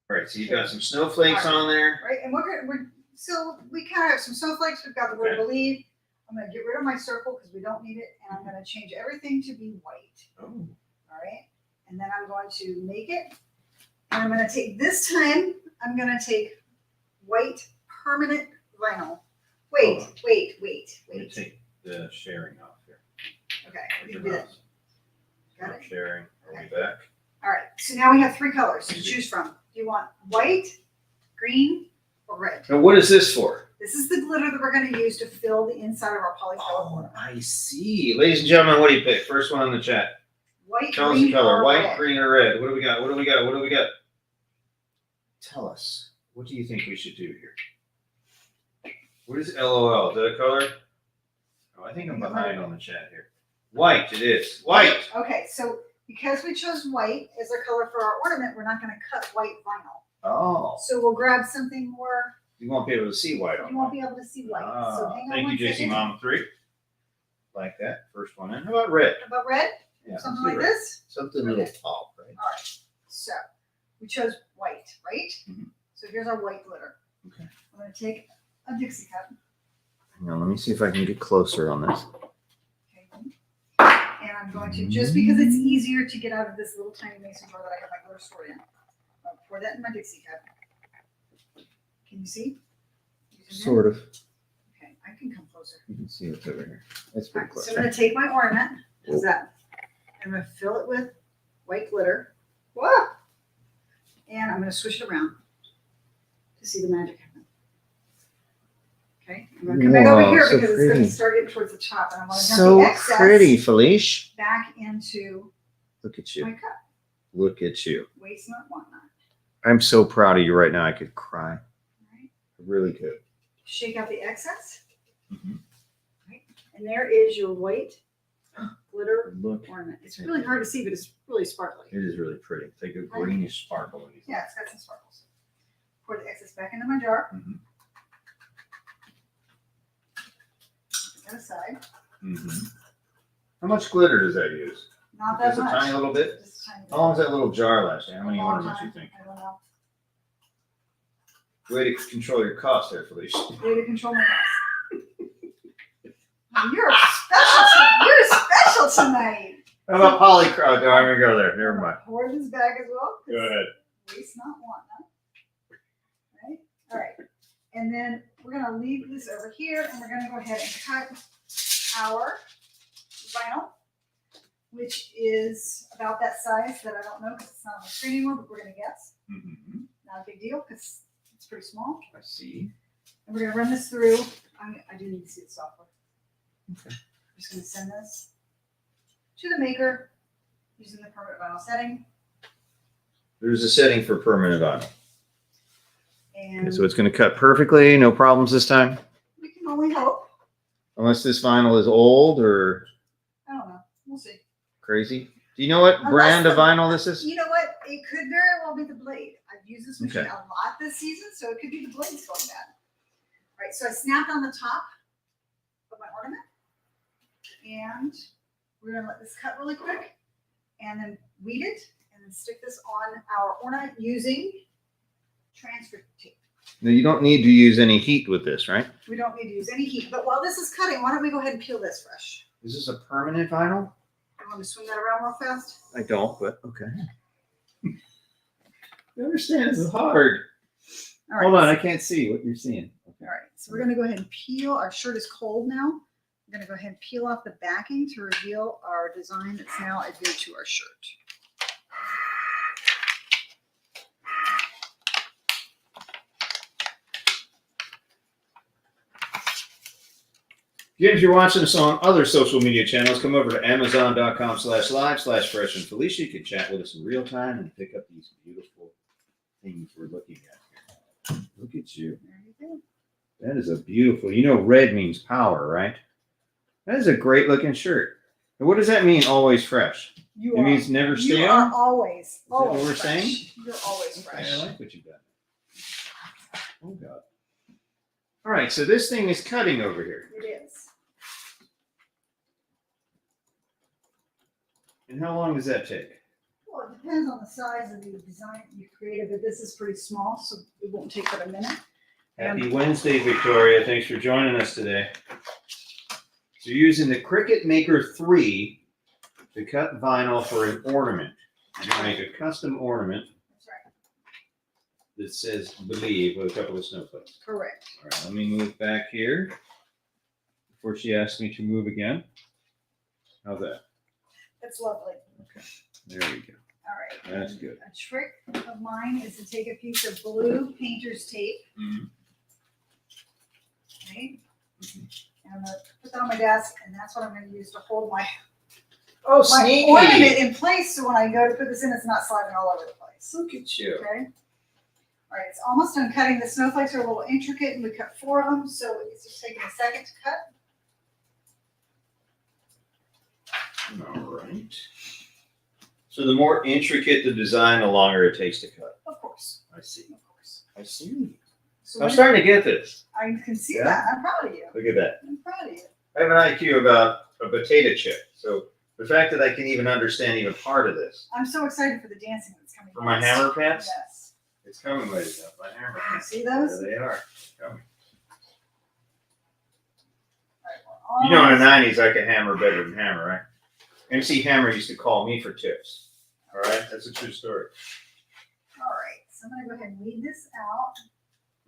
All right, so you've got some snowflakes on there. Right, and so we kind of have some snowflakes. We've got the word Okay. believe. I'm going to get rid of my circle because we don't need it, and I'm going to change everything to be white. Oh. All right, and then I'm going to make it, and I'm going to take this time. I'm going to take white permanent vinyl. Wait. Let me take the sharing off here. Okay, you did it. Got it. Sharing. Are we Okay. back? All right, so now we have 3 colors to choose from. Do you want white, green, or red? Now, what is this for? This is the glitter that we're going to use to fill the inside of our polycolor Oh, ornament. I see. Ladies and gentlemen, what do you pick? First one in the chat. White, Tell us the green, color. or White, red. green, or red. What do we got? What do we got? What do we got? Tell us. What do you think we should do here? What is LOL? Is that a color? Oh, I think I'm behind on the chat here. White, it is. White. Okay, so because we chose white as our color for our ornament, we're not going to cut white vinyl. Oh, So we'll grab something more. you won't be able to see white on You won't white. be able to see white. So Ah, hang on thank one you, JC second. Mama 3. Like that. First one in. How about red? How about red? Yeah, Something let's like do red. this? Something a little pop, right? All right. So we chose white, right? Mhm. So here's our white glitter. Okay. I'm going to take a Dixie cup. Hang on, let me see if I can get closer on this. Okay. And I'm going to, just because it's easier to get out of this little tiny mason jar that I have my glitter stored in, I'll pour that in my Dixie cup. Can you see? Sort of. Okay, I can come closer. You can see what's over here. That's All pretty right, close. so I'm going to take my ornament. How's that? I'm going to fill it with white glitter. Whoa! And I'm going to swish it around to see the magic happen. Okay, I'm going to come back over Wow, here so because it's going pretty. to start getting towards the top, and I want to dump So the excess pretty, Felicia. back into Look at my you. cup. Look at you. Waste not, want not. I'm so proud of you right now. I could cry. All right, Really good. shake out the excess, Mhm. and there is your white glitter Look. ornament. It's really hard to see, but it's really sparkly. It is really pretty. It's like a greenish sparkle. Yeah, it's got some sparkles. Pour the excess back into my jar. Mhm. side. How much glitter does that use? Not that Just a much. tiny little bit? Just a tiny bit. How long does that little jar last? How many A long ornaments do you time. think? I don't know. Way to control your cost there, Felicia. Way to control my costs. You're special tonight. How about polychrome? Oh, I'm gonna go there. Never mind. Pour this bag as well. Go ahead. Waste not, want none. Right? All right. And then we're gonna leave this over here, and we're gonna go ahead and cut our vinyl, which is about that size that I don't know because it's not on the screen anymore, but we're gonna guess. Not a big deal because it's pretty small. I see. And we're gonna run this through. I do need to see the software. Okay. I'm just gonna send this to the maker using the permanent vinyl setting. There's a setting for permanent vinyl. And So it's going to cut perfectly, no problems this time? we can only hope. Unless this vinyl is old or I don't know. We'll see. crazy. Do you know what Unless brand of the- vinyl this is? You know what? It could very well be the blade. I've used this machine Okay. a lot this season, so it could be the blade's going bad. All right, so I snapped on the top of my ornament, and we're gonna let this cut really quick, and then weed it, and then stick this on our ornament using transfer tape. No, you don't need to use any heat with this, right? We don't need to use any heat, but while this is cutting, why don't we go ahead and peel this fresh? Is this a permanent vinyl? You want me to swing that around real fast? I don't, but okay. I understand this is hard. All right. Hold on, I can't see what you're seeing. Okay. All right, so we're gonna go ahead and peel. Our shirt is cold now. We're gonna go ahead and peel off the backing to reveal our design that's now adhered to our shirt. Again, if you're watching us on other social media channels, come over to amazon.com/live/Fresh and Felicia. You can chat with us in real time and pick up these beautiful things we're looking at here. Look at you. There you go. That is a beautiful, red means power, right? That is a great looking shirt. And what does that mean, always fresh? You It means never You stale? are always, that what always we're fresh. saying? You're always Okay, fresh. I like what you got. Oh, God. All right, so this thing is cutting over here. It is. And how long does that take? Well, it depends on the size of the design you created, but this is pretty small, so it won't take but a minute. Happy Wednesday, Victoria. Thanks for joining us today. So you're using the Cricut Maker 3 to cut vinyl for an ornament. You're going to make a custom ornament That's right. that says believe with a couple of snowflakes. Correct. All right, let me move back here before she asks me to move again. How's that? That's lovely. Okay, there we go. All right. That's good. A trick of mine is to take a piece of blue painter's tape. Okay. And I'm gonna put that on my desk, and that's what I'm gonna use to hold my Oh, ornament in place. So when I go to put this in, it's not sliding all over the place. Look at you. Okay. All right, it's almost done cutting. The snowflakes are a little intricate, and we cut 4 of them, so it's just taking a second to cut. All right. So the more intricate the design, the longer it takes to cut. Of course. I see. Of course. I see. So I'm starting to get this. I can see Yeah? that. I'm proud of you. Look at that. I'm proud of you. I have an IQ about a potato chip. So the fact that I can even understand even part of this. I'm so excited for the dancing that's coming. For my next. hammer pants? Yes. It's coming, ladies. My hammer You pants. see those? There they are. Coming. All right, You know, in the almost- 90s, I could hammer better than Hammer, right? MC Hammer used to call me for tips. All right? That's a true story. All right, so I'm gonna go ahead and weed this out.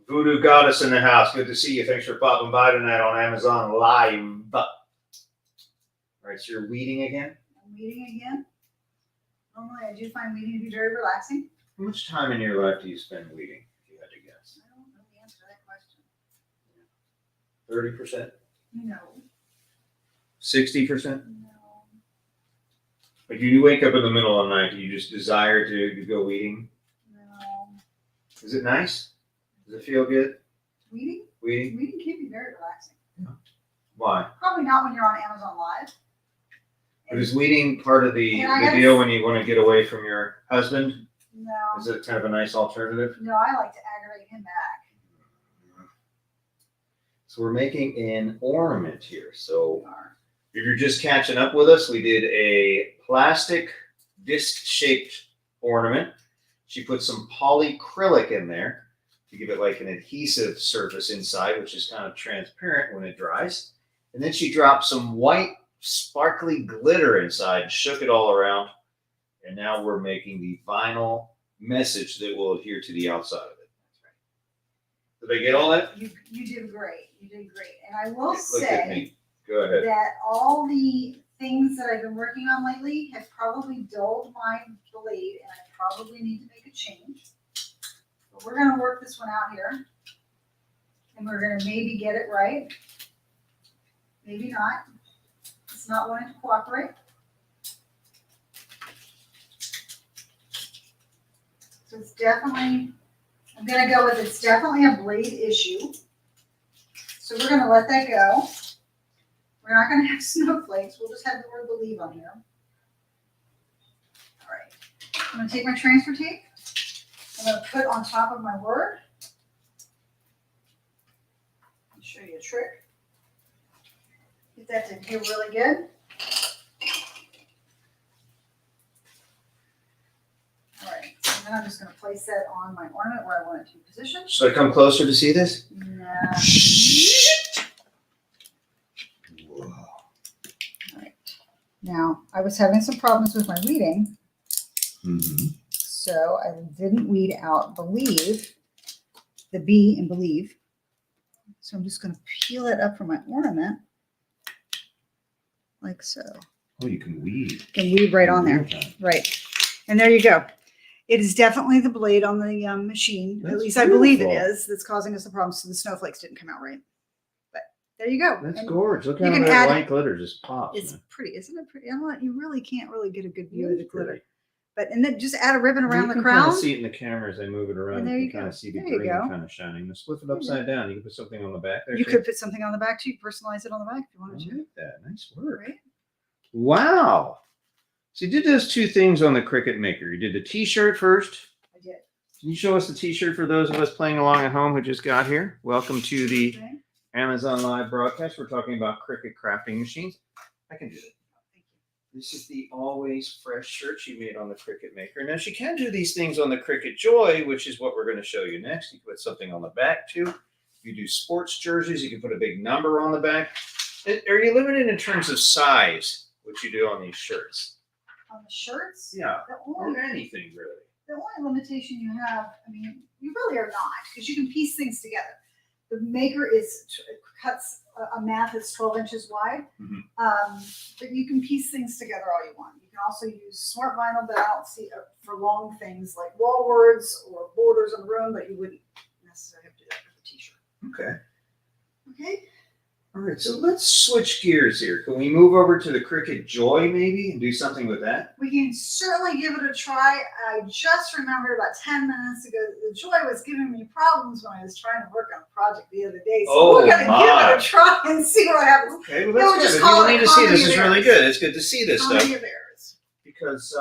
Voodoo Goddess in the house. Good to see you. Thanks for popping by tonight on Amazon Live. All right, so you're weeding again? I'm weeding again. Normally, I do find weeding to be very relaxing. How much time in your life do you spend weeding, if you had to guess? I don't know the answer to that question. 30%? No, 60%? no. Like you wake up in the middle of the night, do you just desire to go weeding? No. Is it nice? Does it feel good? Weeding? Weeding? Weeding can be very relaxing. Why? Probably not when you're on Amazon Live. But is weeding part of the And I gotta deal s- when you want to get away from your husband? No, Is it kind of a nice alternative? no, I like to aggravate him back. So we're making an ornament here. So We are. if you're just catching up with us, we did a plastic disc-shaped ornament. She put some polyacrylic in there to give it like an adhesive surface inside, which is kind of transparent when it dries. And then she dropped some white sparkly glitter inside and shook it all around. And now we're making the vinyl message that will adhere to the outside of it. Did I get all that? You did great. You did great. And I will Look at say me. Go ahead. that all the things that I've been working on lately have probably dulled my blade, and I probably need to make a change. But we're gonna work this one out here, and we're gonna maybe get it right. Maybe not. It's not wanting to cooperate. So it's definitely, I'm gonna go with it's definitely a blade issue. So we're gonna let that go. We're not gonna have snowflakes, we'll just have the word believe on here. All right, I'm gonna take my transfer tape. I'm gonna put on top of my word. I'll show you a trick. Get that to adhere really good. All right, and then I'm just gonna place that on my ornament where I want it to be positioned. Should I come closer to see this? Nah. Whoa. Now, I was having some problems with my weeding, Mm-hmm. so I didn't weed out believe, the B in believe. So I'm just going to peel it up from my ornament, like so. Oh, you can weave. Can weave right on there, right. And there you go. It is definitely the blade on the machine, at That's least I believe it beautiful. is, that's causing us the problems, so the snowflakes didn't come out right. But there you go. That's And gorgeous. Look you how can that add- white glitter just pops. It's man. pretty, isn't it pretty? You really can't really get a good view It of the is glitter. pretty. But, and then just add a ribbon around You the can crown. kind of see it in the camera as I move it around. And there you you can kind go. of see the There you green go. kind of shining. Let's flip it upside down. You can put something on the back there. You too. could put something on the back too. Personalize it on the back if you I wanted to. like that. Nice work. Right? Wow. So you did those two things on the Cricut Maker. You did the T-shirt first. I did. Can you show us the T-shirt for those of us playing along at home who just got here? Welcome to the Okay. Amazon Live broadcast. We're talking about Cricut crafting machines. I can do that. Thank This is the always fresh shirt she made on the Cricut Maker. Now she can do these things on the Cricut Joy, which is what we're going to show you next. You can put something on the back too. If you do sports jerseys, you can put a big number on the back. Are you limited in terms of size, what you do on these shirts? you. On the shirts, Yeah, the or only, anything really. the only limitation you have, I mean, you really are not, because you can piece things together. The maker cuts a mat that's 12 inches wide, but you can piece things together all you want. You can also use smart vinyl, but I don't see for long things like wall words or borders on the room, but you wouldn't necessarily have to do that for the t-shirt. Okay. Okay. All right, so let's switch gears here. Can we move over to the Cricut Joy maybe and do something with that? We can certainly give it a try. I just remembered about 10 minutes ago that the Joy was giving me problems when I was trying to work on a project the other day. So Oh, we're going to my. give it a try and see what happens. Okay, well We'll that's just good. call People it need to see comedy this. Is of really errors. good. It's good to see this How many stuff of errors? because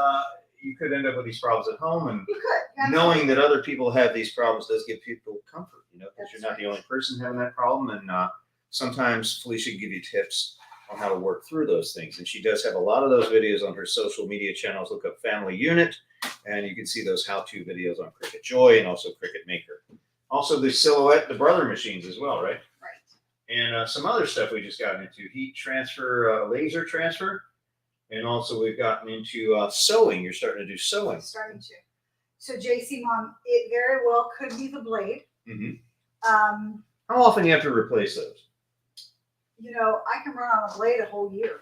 you could end up with these problems at home, and You could. knowing that other people have these problems does give people comfort, because That's you're not the right. only person having that problem. And sometimes Felicia can give you tips on how to work through those things. And she does have a lot of those videos on her social media channels. Look up Family Unit, and you can see those how-to videos on Cricut Joy and also Cricut Maker. Also the Silhouette, the brother machines as well, right? Right. And some other stuff we just gotten into, heat transfer, laser transfer. And also we've gotten into sewing. You're starting to do sewing. Starting to. So JC Mom, it very well could be the blade. Mhm. Um, How often do you have to replace those? I can run on a blade a whole year.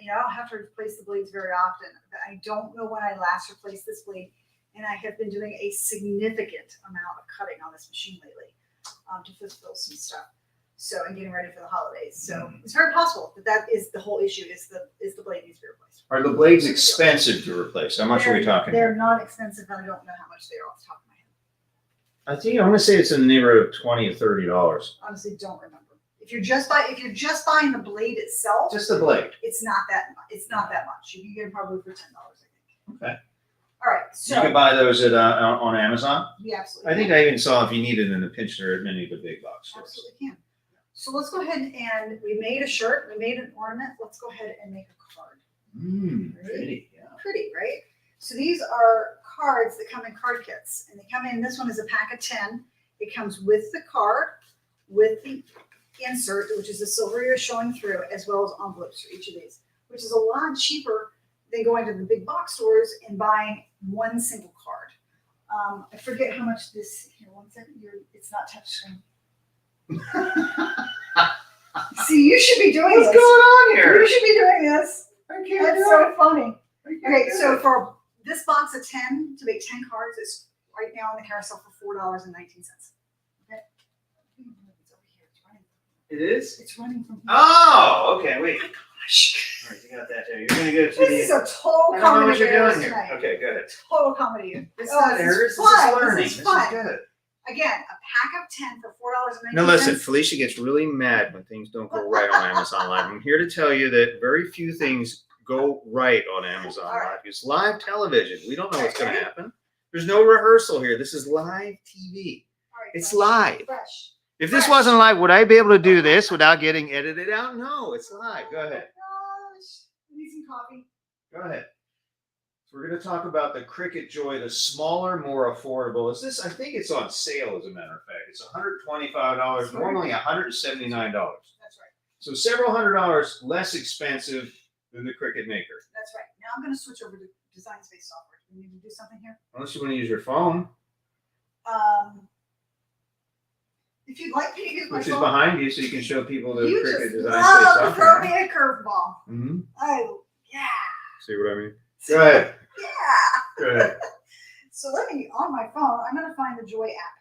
I don't have to replace the blades very often. But I don't know when I last replaced this blade, and I have been doing a significant amount of cutting on this machine lately to fulfill some stuff. So I'm getting ready for the holidays. So it's very possible that is the whole issue. Is the blade needs to be replaced? Are the blades expensive to replace? How much are we talking? They're not expensive, and I don't know how much they are off the top of my head. I think I'm going to say it's in the neighborhood of $20 to $30. Honestly, don't remember. If you're just buying the blade itself, Just the blade. it's not that much. You can get it probably for $10, I think. Okay. All right, You can so buy those at on Amazon. we absolutely I think I even saw if you need it in a pinch, they're at many of the big box stores. absolutely can. So let's go ahead and we made a shirt, we made an ornament. Let's go ahead and make a card. Pretty, yeah. Pretty, right? So these are cards that come in card kits, and they come in. This one is a pack of 10. It comes with the card, with the insert, which is the silver you're showing through, as well as envelopes for each of these, which is a lot cheaper than going to the big box stores and buying one single card. I forget how much this. Here, 1 second. It's not touchscreen. See, you should be doing What's this. going on here? You should be doing this. I can't That's do so it. funny. I can't Okay, do so it. for this box of 10, to make 10 cards, it's right now on the carousel for $4.19. Okay. It's over here. It's running. It is? It's running from here. Oh, okay, wait. Oh my gosh. All right, you got that there. You're gonna go to This is the. a total I don't know comedy what you're errors doing here. tonight. Okay, go ahead. Total comedy. It's Oh, not this is errors. This fun. is learning. This is This fun. is good. Again, a pack of 10 for $4.19. Now listen, Felicia gets really mad when things don't go right on Amazon Live. I'm here to tell you that very few things go right on Amazon All right. Live. It's live television. We don't know what's going to Ready? happen. There's no rehearsal here. This is live TV. All right, It's fresh, live. Fresh. If this Fresh. wasn't live, would I be able to do this without getting edited out? No, it's live. Go ahead. Oh my gosh. I need some coffee. Go ahead. So we're going to talk about the Cricut Joy, the smaller, more affordable. Is this? I think it's on sale, as a matter of fact. It's $125, normally $179. That's right. So several $100s less expensive than the Cricut Maker. That's right. Now I'm going to switch over to Design Space software. Do we need to do something here? Unless you want to use your phone, If you'd like me to use my which is phone, behind you, so you can show people the you Cricut just Design love Space to throw software. me a curveball. Mm-hmm. Oh, yeah. See what I mean? Go ahead. Yeah. Go ahead. So let me, on my phone, I'm going to find the Joy app.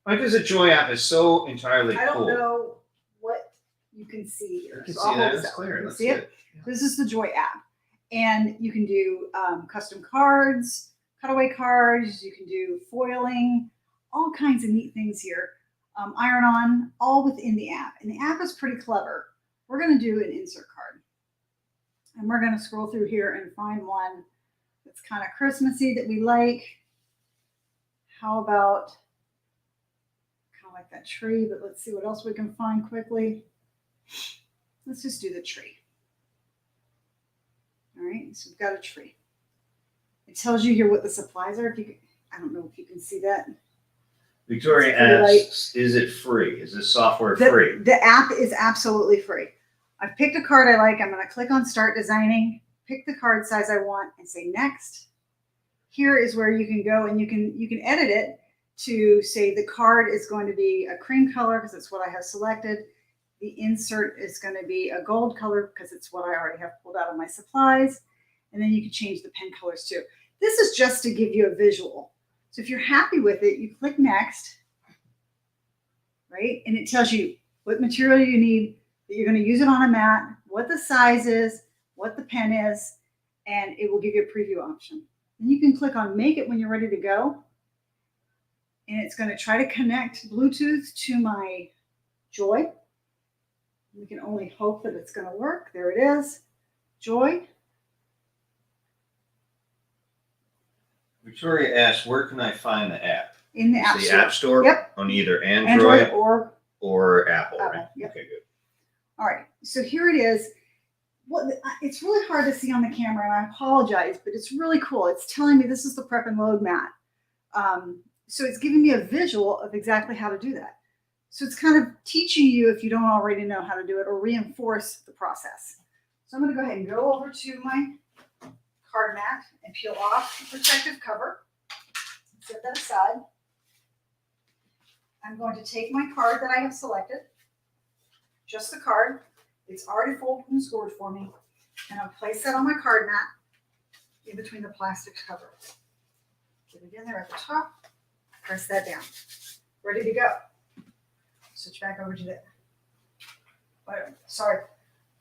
Because the Joy app is so entirely I don't cool. know what you can see here. You can So see I'll hold that. this It's up. clear. You Let's see see it? it. This is the Joy app. And you can do custom cards, cutaway cards, you can do foiling, all kinds of neat things here. Iron on, all within the app. And the app is pretty clever. We're going to do an insert card. And we're going to scroll through here and find one that's kind of Christmassy that we like. How about kind of like that tree, but let's see what else we can find quickly. Let's just do the tree. All right, so we've got a tree. It tells you here what the supplies are. If you, I don't know if you can see that. Victoria It's pretty asks, is it free? Is this software The, free? the app is absolutely free. I've picked a card I like. I'm going to click on Start Designing, pick the card size I want, and say Next. Here is where you can go and you can edit it to say the card is going to be a cream color because it's what I have selected. The insert is going to be a gold color because it's what I already have pulled out of my supplies. And then you can change the pen colors too. This is just to give you a visual. So if you're happy with it, you click Next, right? And it tells you what material you need, that you're going to use it on a mat, what the size is, what the pen is, and it will give you a preview option. Then you can click on Make It when you're ready to go. And it's going to try to connect Bluetooth to my Joy. We can only hope that it's going to work. There it is. Joy. Victoria asks, where can I find the app? In the It's App the Store. App Store Yep. on either Android Android or Apple, Apple, right? yep. Okay, good. All right, so here it is. It's really hard to see on the camera, and I apologize, but it's really cool. It's telling me this is the prep and load mat. So it's giving me a visual of exactly how to do that. So it's kind of teaching you, if you don't already know how to do it, or reinforce the process. So I'm going to go ahead and go over to my card mat and peel off the protective cover. Set that aside. I'm going to take my card that I have selected, just the card. It's already folded and scored for me. And I'll place that on my card mat in between the plastic cover. Get it in there at the top. Press that down. Ready to go. Switch back over to the, sorry,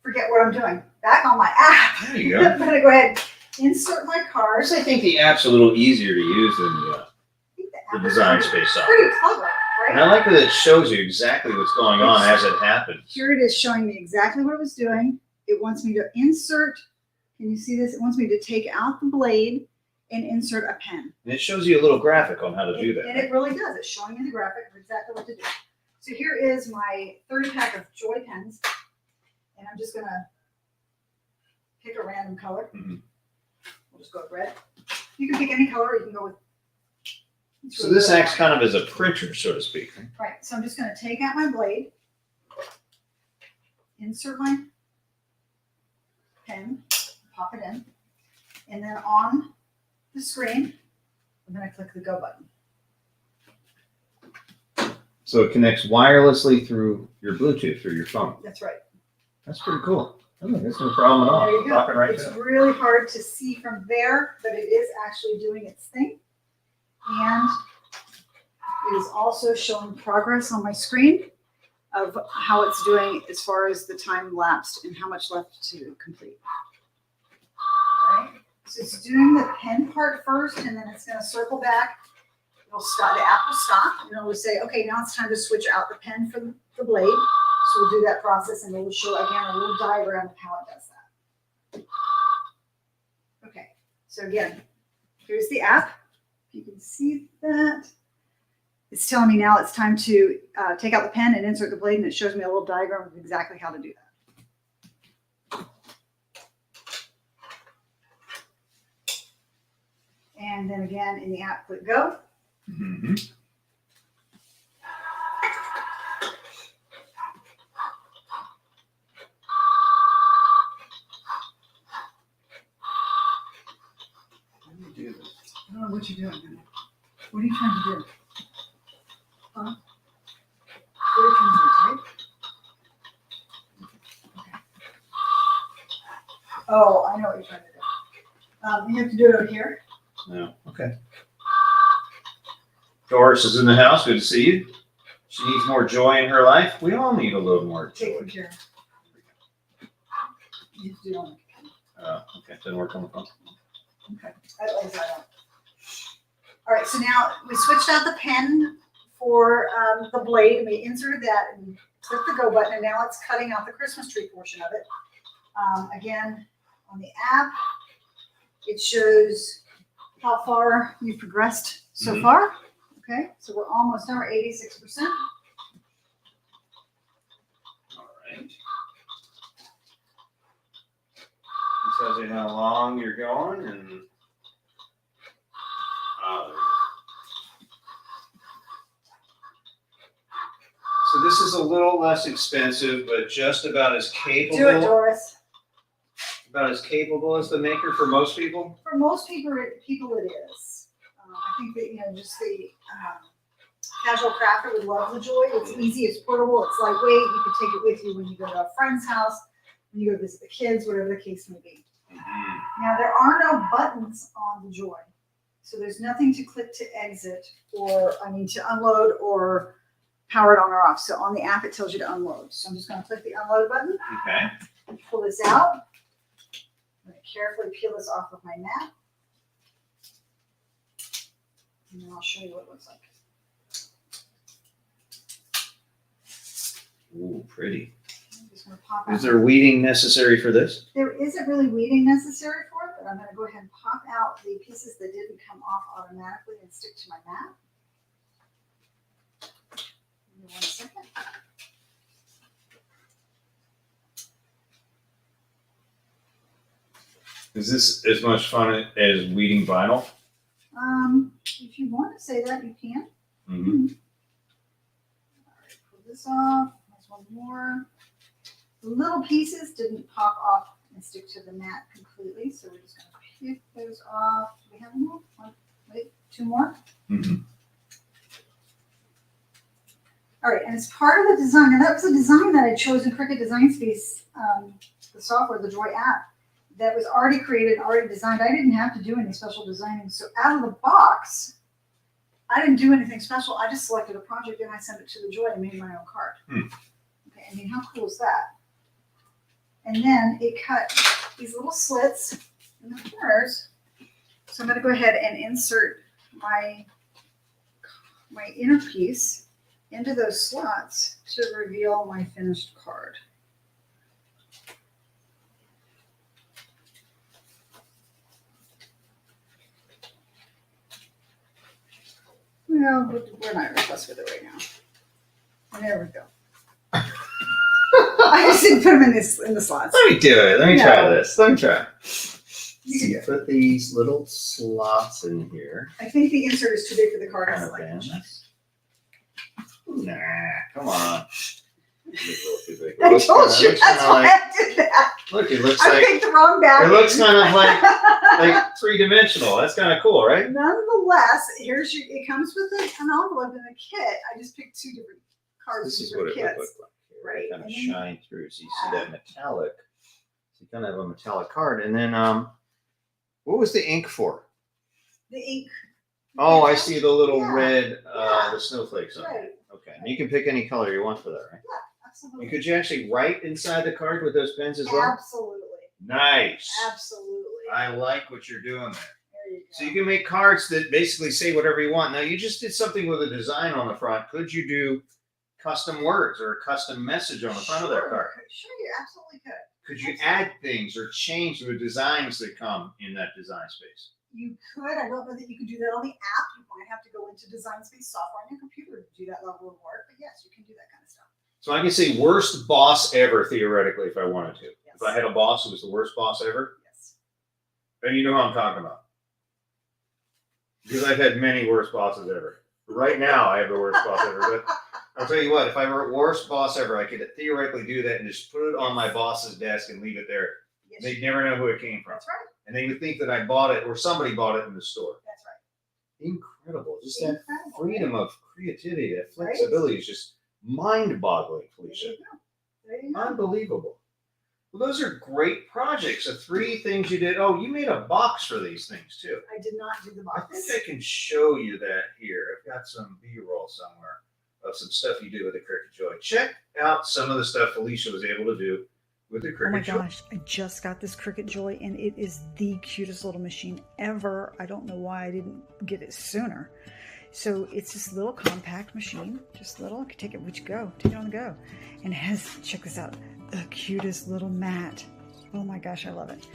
forget what I'm doing. Back on my app. There you go. I'm going to go ahead and insert my card. First, I think the app's a little easier to use than I think the app is Design pretty- Space software. Pretty clever, And right? I like that it shows you exactly what's going on as it happens. Here it is showing me exactly what it was doing. It wants me to insert, can you see this? It wants me to take out the blade and insert a pen. And it shows you a little graphic on how to do And that. it really does. It's showing me the graphic of exactly what to do. So here is my 30 pack of Joy pens, and I'm just gonna pick a random color. Mhm. We'll just go with red. You can pick any color, or you can go with. it's So really this good. acts kind of as a printer, so to speak. Right? Right, so I'm just gonna take out my blade, insert my pen, pop it in, and then on the screen, I'm gonna click the go button. So it connects wirelessly through your Bluetooth, through your phone. That's right. That's pretty cool. I think that's no problem at all. There you go. Talking right It's to it. really hard to see from there, but it is actually doing its thing. And it is also showing progress on my screen of how it's doing as far as the time lapsed and how much left to complete. All right. So it's doing the pen part first, and then it's going to circle back. It'll stop. The app will stop, and it'll say, "Okay, now it's time to switch out the pen from the blade." So we'll do that process, and we'll show again a little diagram of how it does that. Okay. So again, here's the app. You can see that. It's telling me now it's time to take out the pen and insert the blade, and it shows me a little diagram of exactly how to do that. And then again, in the app, click go. Mhm. How do you do this? I don't know what you're doing. Hannah. What are you trying to do? Huh? What are you trying to do, type? Okay. Oh, I know what you're trying to do. You have to do it over here. No. Okay. Doris is in the house. Good to see you. She needs more joy in her life. We all need a little more Take joy. from here. You have to do it on the Okay. Didn't work on the phone. Okay. At least I don't. All right, so now we switched out the pen for the blade, and we inserted that and clicked the go button, and now it's cutting out the Christmas tree portion of it. Again, on the app, it shows how far you've progressed so Mhm. far. Okay, so we're almost done. We're 86%. All right. It tells you how long you're going and. So this is a little less expensive, but just about as Do it, capable. Doris. About as capable as the Maker for most people. For most people, it is. I think that just the casual crafter would love the Joy. It's easy, it's portable, it's lightweight. You can take it with you when you go to a friend's house, when you go visit the kids, whatever the case may be. Now there are no buttons on the Joy, so there's nothing to click to exit to unload or power it on or off. So on the app, it tells you to unload. So I'm just going to click the unload button, Okay. pull this out. I'm going to carefully peel this off of my mat. And then I'll show you what it looks like. Ooh, pretty. I'm just going to pop Is out. there weeding necessary for this? There isn't really weeding necessary for it, but I'm going to go ahead and pop out the pieces that didn't come off automatically and stick to my mat. Give me 1 second. Is this as much fun as weeding vinyl? If you want to say that, you can. Mm-hmm. All right, pull this off. There's one more. The little pieces didn't pop off and stick to the mat completely, so we're just going to pick those off. Do we have more? Wait, 2 more. Mm-hmm. All right, and as part of the design, and that was a design that I chose in Cricut Design Space, the software, the Joy app, that was already created, already designed. I didn't have to do any special designing. So out of the box, I didn't do anything special. I just selected a project and I sent it to the Joy and made my own card. Okay, I mean, how cool is that? And then it cut these little slits in the corners. So I'm going to go ahead and insert my inner piece into those slots to reveal my finished card. Well, we're not really fussed with it right now. There we go. I just didn't put them in the slots. Let me do it. Let me try No. this. Let me try. You So can do you it. put these little slots in here. I think the insert is too big for the card. Kind It's of like, ends. Nah, come on. It's a little too big. It I looks told kinda- you looks that's kinda why like- I did that. Look, it looks I like picked the wrong bag. it looks kind of like three-dimensional. That's kind of cool, right? Nonetheless, it comes with an envelope in the kit. I just picked two different cards. This is different what it would kits. look like. Here. Right, Kind of and then- shine through, so you Yeah. see that metallic. So you kind of have a metallic card, and then what was the ink for? The ink. Oh, I see the little Yeah. red, Yeah. the snowflakes on Right. it. Okay, and you can pick any color you want for that, right? Absolutely. And could you actually write inside the card with those pens as well? Absolutely. Nice. Absolutely. I like what you're doing there. There you go. So you can make cards that basically say whatever you want. Now you just did something with a design on the front. Could you do custom words or a custom message on the front of that card? Sure, you absolutely could. Could you add things or change the designs that come in that design space? You could. I don't know that you could do that on the app. You might have to go into Design Space software on your computer to do that level of work. But yes, you can do that kind of stuff. So I can say worst boss ever theoretically if I wanted to. Yes. If I had a boss who was the worst boss ever, Yes. then you know who I'm talking about. Because I've had many worst bosses ever. Right now I have the worst boss ever. But I'll tell you what, if I were worst boss ever, I could theoretically do that and just put it on my boss's desk and leave it there. Yes. They'd never know who it came from. That's right. And they would think that I bought it or somebody bought it in the store. That's right. Incredible. Just that Incredible, freedom right? of creativity, that Right? flexibility is just mind-boggling, There Felicia. you go. There you go. Unbelievable. Well, those are great projects. The 3 things you did. Oh, you made a box for these things too. I did not do the I box. think I can show you that here. I've got some B-roll somewhere of some stuff you do with the Cricut Joy. Check out some of the stuff Felicia was able to do with the Oh my Cricut Joy. gosh, I just got this Cricut Joy and it is the cutest little machine ever. I don't know why I didn't get it sooner. So it's this little compact machine, just little, I can take it, which go, take it on the go. And it has, check this out, the cutest little mat. Oh my gosh, I love it.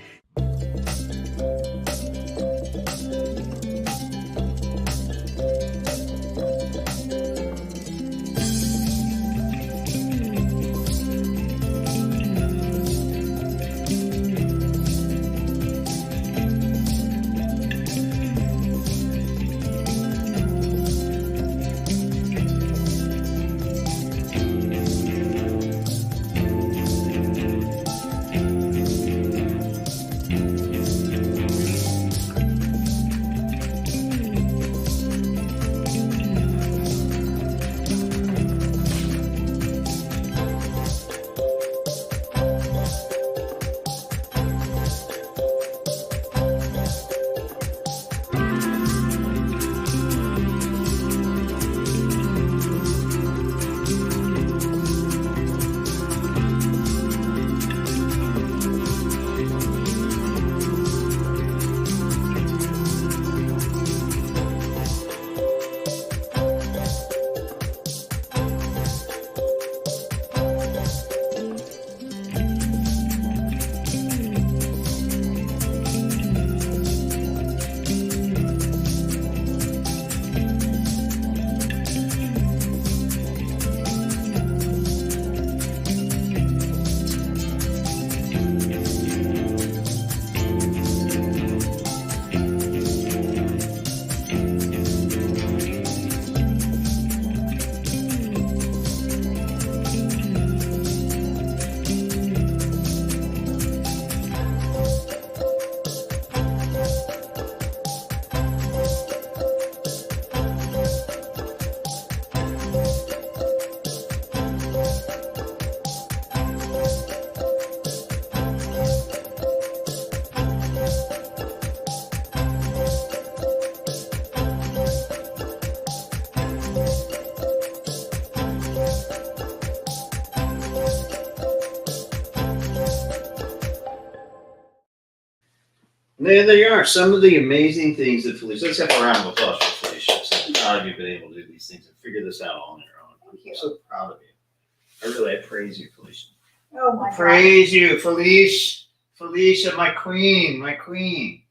There you are. Some of the amazing things that Felicia. Let's have a round of applause for Felicia. So proud of you being able to do these things and figure this out all on your own. Thank you. I'm so proud of you. I praise you, Felicia. Oh my God. Praise you, Felicia. Felicia, my queen, my queen.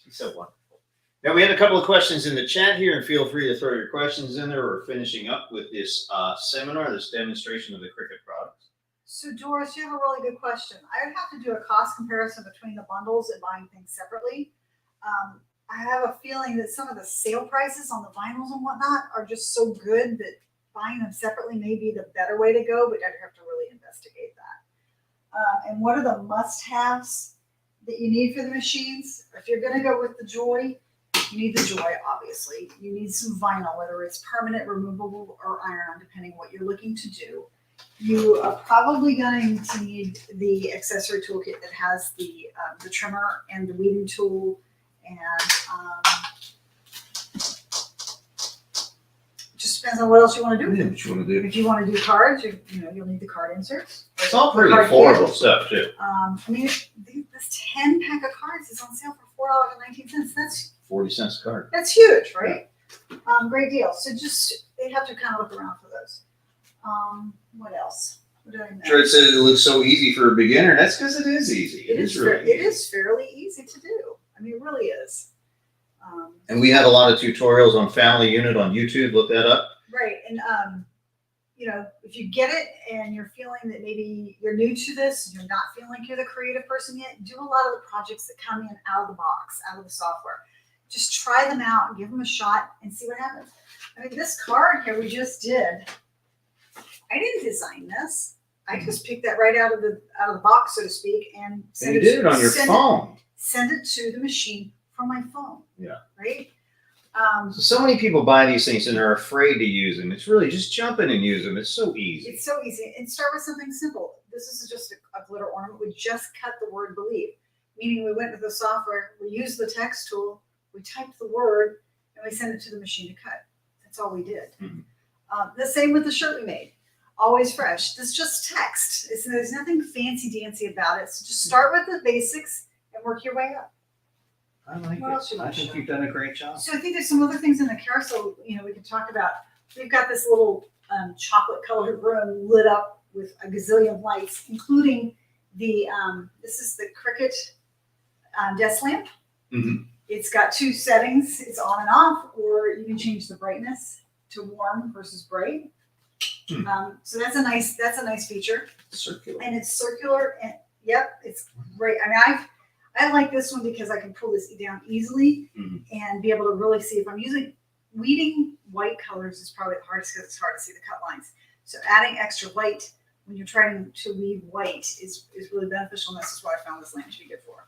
She's so wonderful. Now, we had a couple of questions in the chat here, and feel free to throw your questions in there. We're finishing up with this seminar, this demonstration of the Cricut products. So Doris, you have a really good question. I would have to do a cost comparison between the bundles and buying things separately. I have a feeling that some of the sale prices on the vinyls and whatnot are just so good that buying them separately may be the better way to go, but I'd have to really investigate that. And what are the must-haves that you need for the machines? If you're going to go with the Joy, you need the Joy, obviously. You need some vinyl, whether it's permanent, removable, or iron-on, depending what you're looking to do. You are probably going to need the accessory toolkit that has the trimmer and the weeding tool, and just depends on what else you want to do with it. What you want to do? If you want to do cards, you'll need the card inserts. It's all pretty Card affordable kit. stuff, too. I mean, this 10-pack of cards is on sale for $4.19. 40 cents a card. That's huge, right? Great deal. So just, they have to kind of look around for those. What else? What do I know? Jared said it looks so easy for a beginner. That's because it is easy. It is fairly easy to do. I mean, it really is. And we had a lot of tutorials on Family Unit on YouTube. Look that up. Right. And, if you get it and you're feeling that maybe you're new to this, and you're not feeling like you're the creative person yet, do a lot of the projects that come in out of the box, out of the software. Just try them out, give them a shot, and see what happens. I mean, this card here we just did, I didn't design this. I just picked that right out of the box, so to speak, and And you did it on your phone. Send it to the machine from my phone. Yeah. Right? So many people buy these things and they're afraid to use them. It's really just jump in and use them. It's so easy. It's so easy. And start with something simple. This is just a glitter ornament. We just cut the word believe, meaning we went to the software, we used the text tool, we typed the word, and we sent it to the machine to cut. That's all we did. Mm-hmm. The same with the shirt we made. Always fresh. This is just text. There's nothing fancy dancy about it. So just start with the basics and work your way up. I like What else it. you I want to think show? you've done a great job. So I think there's some other things in the carousel, we can talk about. We've got this little chocolate colored room lit up with a gazillion lights, including this is the Cricut desk lamp. Mhm. It's got two settings. It's on and off, or you can change the brightness to warm versus bright. So that's a nice feature. Circular. And it's circular, and yep, it's great. I mean, I like this one because I can pull this down easily and be able to really see if I'm using weeding white colors is probably the hardest because it's hard to see the cut lines. So adding extra light when you're trying to weed white is really beneficial, and this is what I found this lamp to be good for.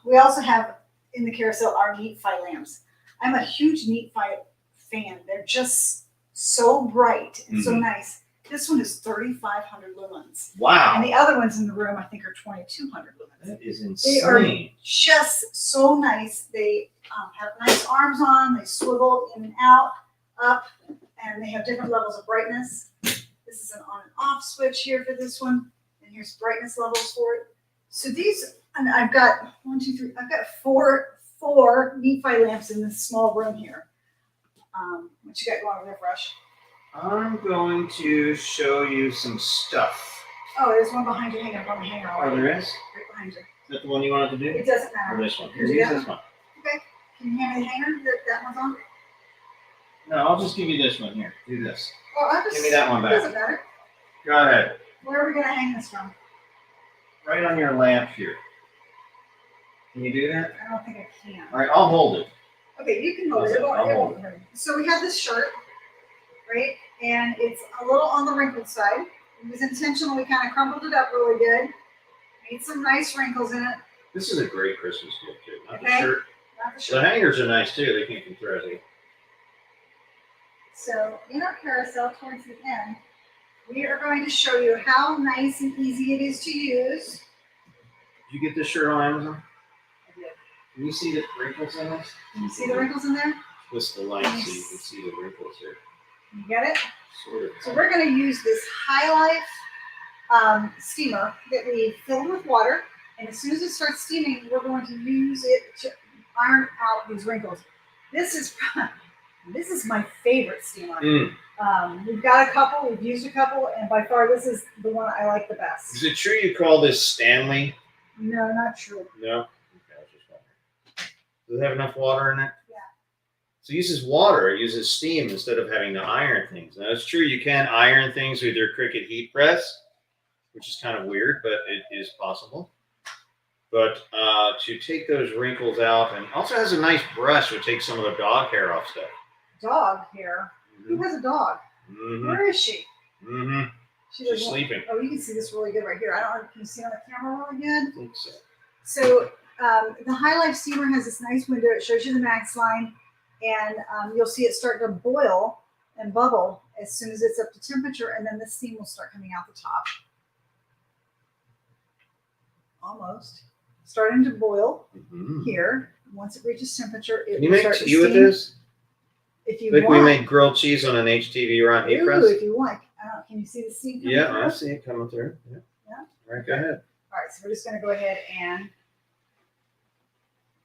We also have in the carousel our Neat Fi lamps. I'm a huge Neat Fi fan. They're just so bright and so nice. This one is 3,500 lumens. Wow. And the other ones in the room, I think, are 2,200 lumens. That is They are insane. just so nice. They have nice arms on. They swivel in and out, up, and they have different levels of brightness. This is an on and off switch here for this one, and here's brightness levels for it. So these, and I've got I've got four Neat Fi lamps in this small room here. What you got going over there, Fresh? I'm going to show you some stuff. Oh, there's one behind you hanging up on the hanger. Oh, there is? Right behind you. Is that the one you wanted to do? It doesn't Or matter. this one? Here's Use the this one. Okay. Can you hand me the hanger that one's on? No, I'll just give you this one here. Do this. Well, I'll just, Give me that one it back. doesn't matter. Go ahead. Where are we going to hang this from? Right on your lamp here. Can you do that? I don't think I can. All right, I'll hold it. Okay, you can hold it. It won't hurt. So we have this shirt, right? And it's a little on the wrinkled side. It was intentional. We kind of crumpled it up really good. Made some nice wrinkles in it. This is a great Christmas gift, too. Not the Okay. shirt. Not the The shirt. hangers are nice, too. They keep them thready. So in our carousel towards the end, we are going to show you how nice and easy it is to use. Did you get this shirt on Amazon? I did. Can you see the wrinkles in this? Can you see the wrinkles in there? Twist the light so you can see the wrinkles here. You get it? Sort of. So we're going to use this High Life steamer that we filled with water, and as soon as it starts steaming, we're going to use it to iron out these wrinkles. This is my favorite steamer. We've got a couple, we've used a couple, and by far this is the one I like the best. Is it true you call this Stanley? No, not true. No? Okay, I was just wondering. Does it have enough water in it? Yeah. So it uses water. It uses steam instead of having to iron things. Now, it's true you can iron things with your Cricut heat press, which is kind of weird, but it is possible. But to take those wrinkles out, and also has a nice brush which takes some of the dog hair off stuff. Dog hair? Who has a dog? Mm-hmm. Where is she? Mm-hmm. She She's doesn't- sleeping. Oh, you can see this really good right here. I don't know. Can you see on the camera really good? I think so. So the High Life steamer has this nice window. It shows you the max line, and you'll see it start to boil and bubble as soon as it's up to temperature, and then the steam will start coming out the top. Almost. Starting to boil Mm-hmm. here. Once it reaches temperature, it Can you will make start to tea with steam. this? If you Like want. we made grilled cheese on an HTV Ron heat Ooh, press? if you want. Can you see the steam coming Yeah, through? I see it coming through. Yeah. Yeah. All right, go ahead. All right, so we're just going to go ahead and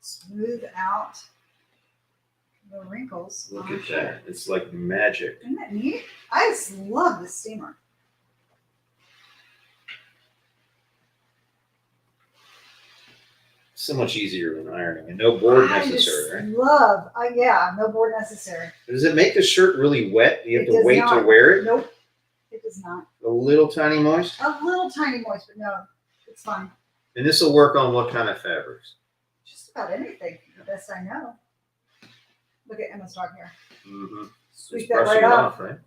smooth out the wrinkles. Look on at here. that. It's like magic. Isn't that neat? I just love this steamer. So much easier than ironing, and no board I necessary, right? just love, yeah, no board necessary. Does it make the shirt really wet? You have It to does wait not. to wear it? Nope, it does not. A little tiny moist? A little tiny moist, but no, it's fine. And this will work on what kind of fabrics? Just about anything, the best I know. Look at Emma's dog here. Mm-hmm. Sweep that right off. right?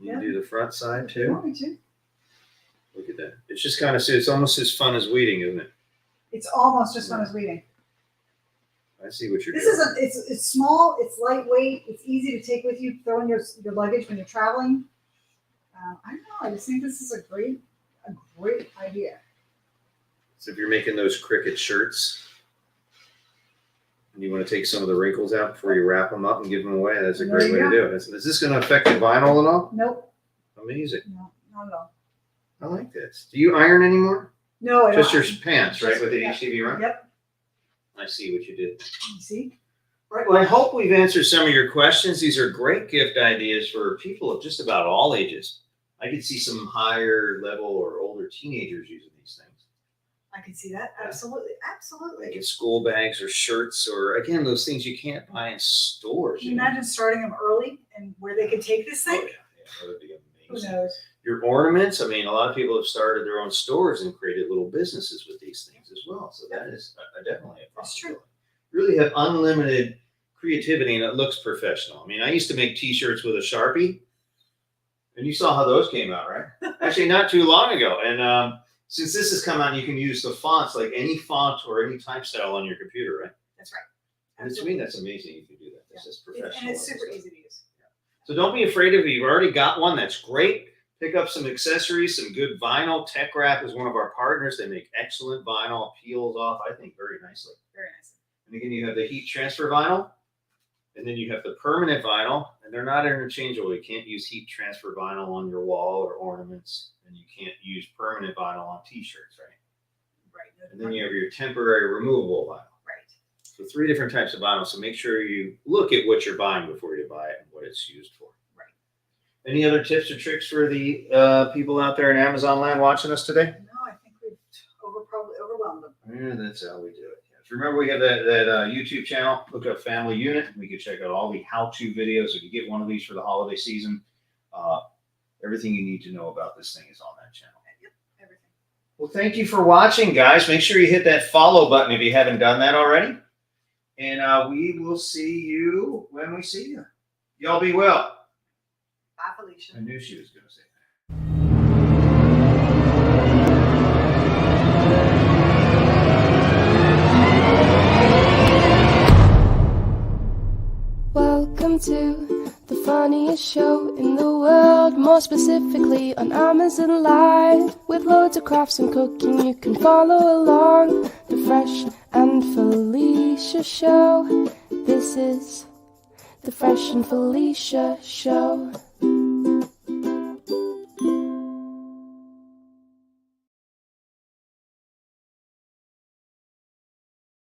You Yeah. do the front side If you too. want me to. Look at that. It's just kind of, it's almost as fun as weeding, isn't it? It's almost just fun as weaving. I see what you're This doing. is it's small, it's lightweight, it's easy to take with you, throw in your luggage when you're traveling. I don't know, I just think this is a great idea. So if you're making those Cricut shirts and you want to take some of the wrinkles out before you wrap them up and give them away, that's a There great you way to go. do it. Is this going to affect the vinyl at all? Nope, Amazing. no, not at all. I like this. Do you iron anymore? No, I don't. Just your pants, right, with the Yeah. HTV run? Yep, I see what you did. you see? Right. Well, I hope we've answered some of your questions. These are great gift ideas for people of just about all ages. I could see some higher level or older teenagers using these things. I can see that, absolutely, absolutely. Like in school bags or shirts, or again, those things you can't buy in stores. Can you imagine starting them early and where they could take this Oh, thing? yeah, that would be Who amazing. knows? Your ornaments, I mean, a lot of people have started their own stores and created little businesses with these things as well. So that is definitely a That's true. possibility. Really have unlimited creativity, and it looks professional. I mean, I used to make T-shirts with a Sharpie, and you saw how those came out, right? Actually, not too long ago. And since this has come out, you can use the fonts, like any font or any type style on your computer, right? That's right. And to me, that's amazing you can do that. This is professional. And it's super easy to use. So don't be afraid of it. You've already got one. That's great. Pick up some accessories, some good vinyl. Tech Wrap is one of our partners. They make excellent vinyl. Peels off, I think, very nicely. Very nice. And again, you have the heat transfer vinyl, and then you have the permanent vinyl, and they're not interchangeable. You can't use heat transfer vinyl on your wall or ornaments, and you can't use permanent vinyl on T-shirts, right? Right. And then you have your temporary removable vinyl. Right. So 3 different types of vinyl. So make sure you look at what you're buying before you buy it and what it's used for. Right. Any other tips or tricks for the people out there in Amazon land watching us today? No, I think we've probably overwhelmed them. Yeah, that's how we do it. Yes. Remember, we have that YouTube channel. Look up Family Unit. We can check out all the how-to videos. If you get one of these for the holiday season, everything you need to know about this thing is on that channel. Yep, everything. Well, thank you for watching, guys. Make sure you hit that follow button if you haven't done that already. And we will see you when we see you. Y'all be well. Bye, Felicia. I knew she was going to say that. Welcome to the funniest show in the world, more specifically on Amazon Live. With loads of crafts and cooking, you can follow along. The Fresh and Felicia Show. This is the Fresh and Felicia Show.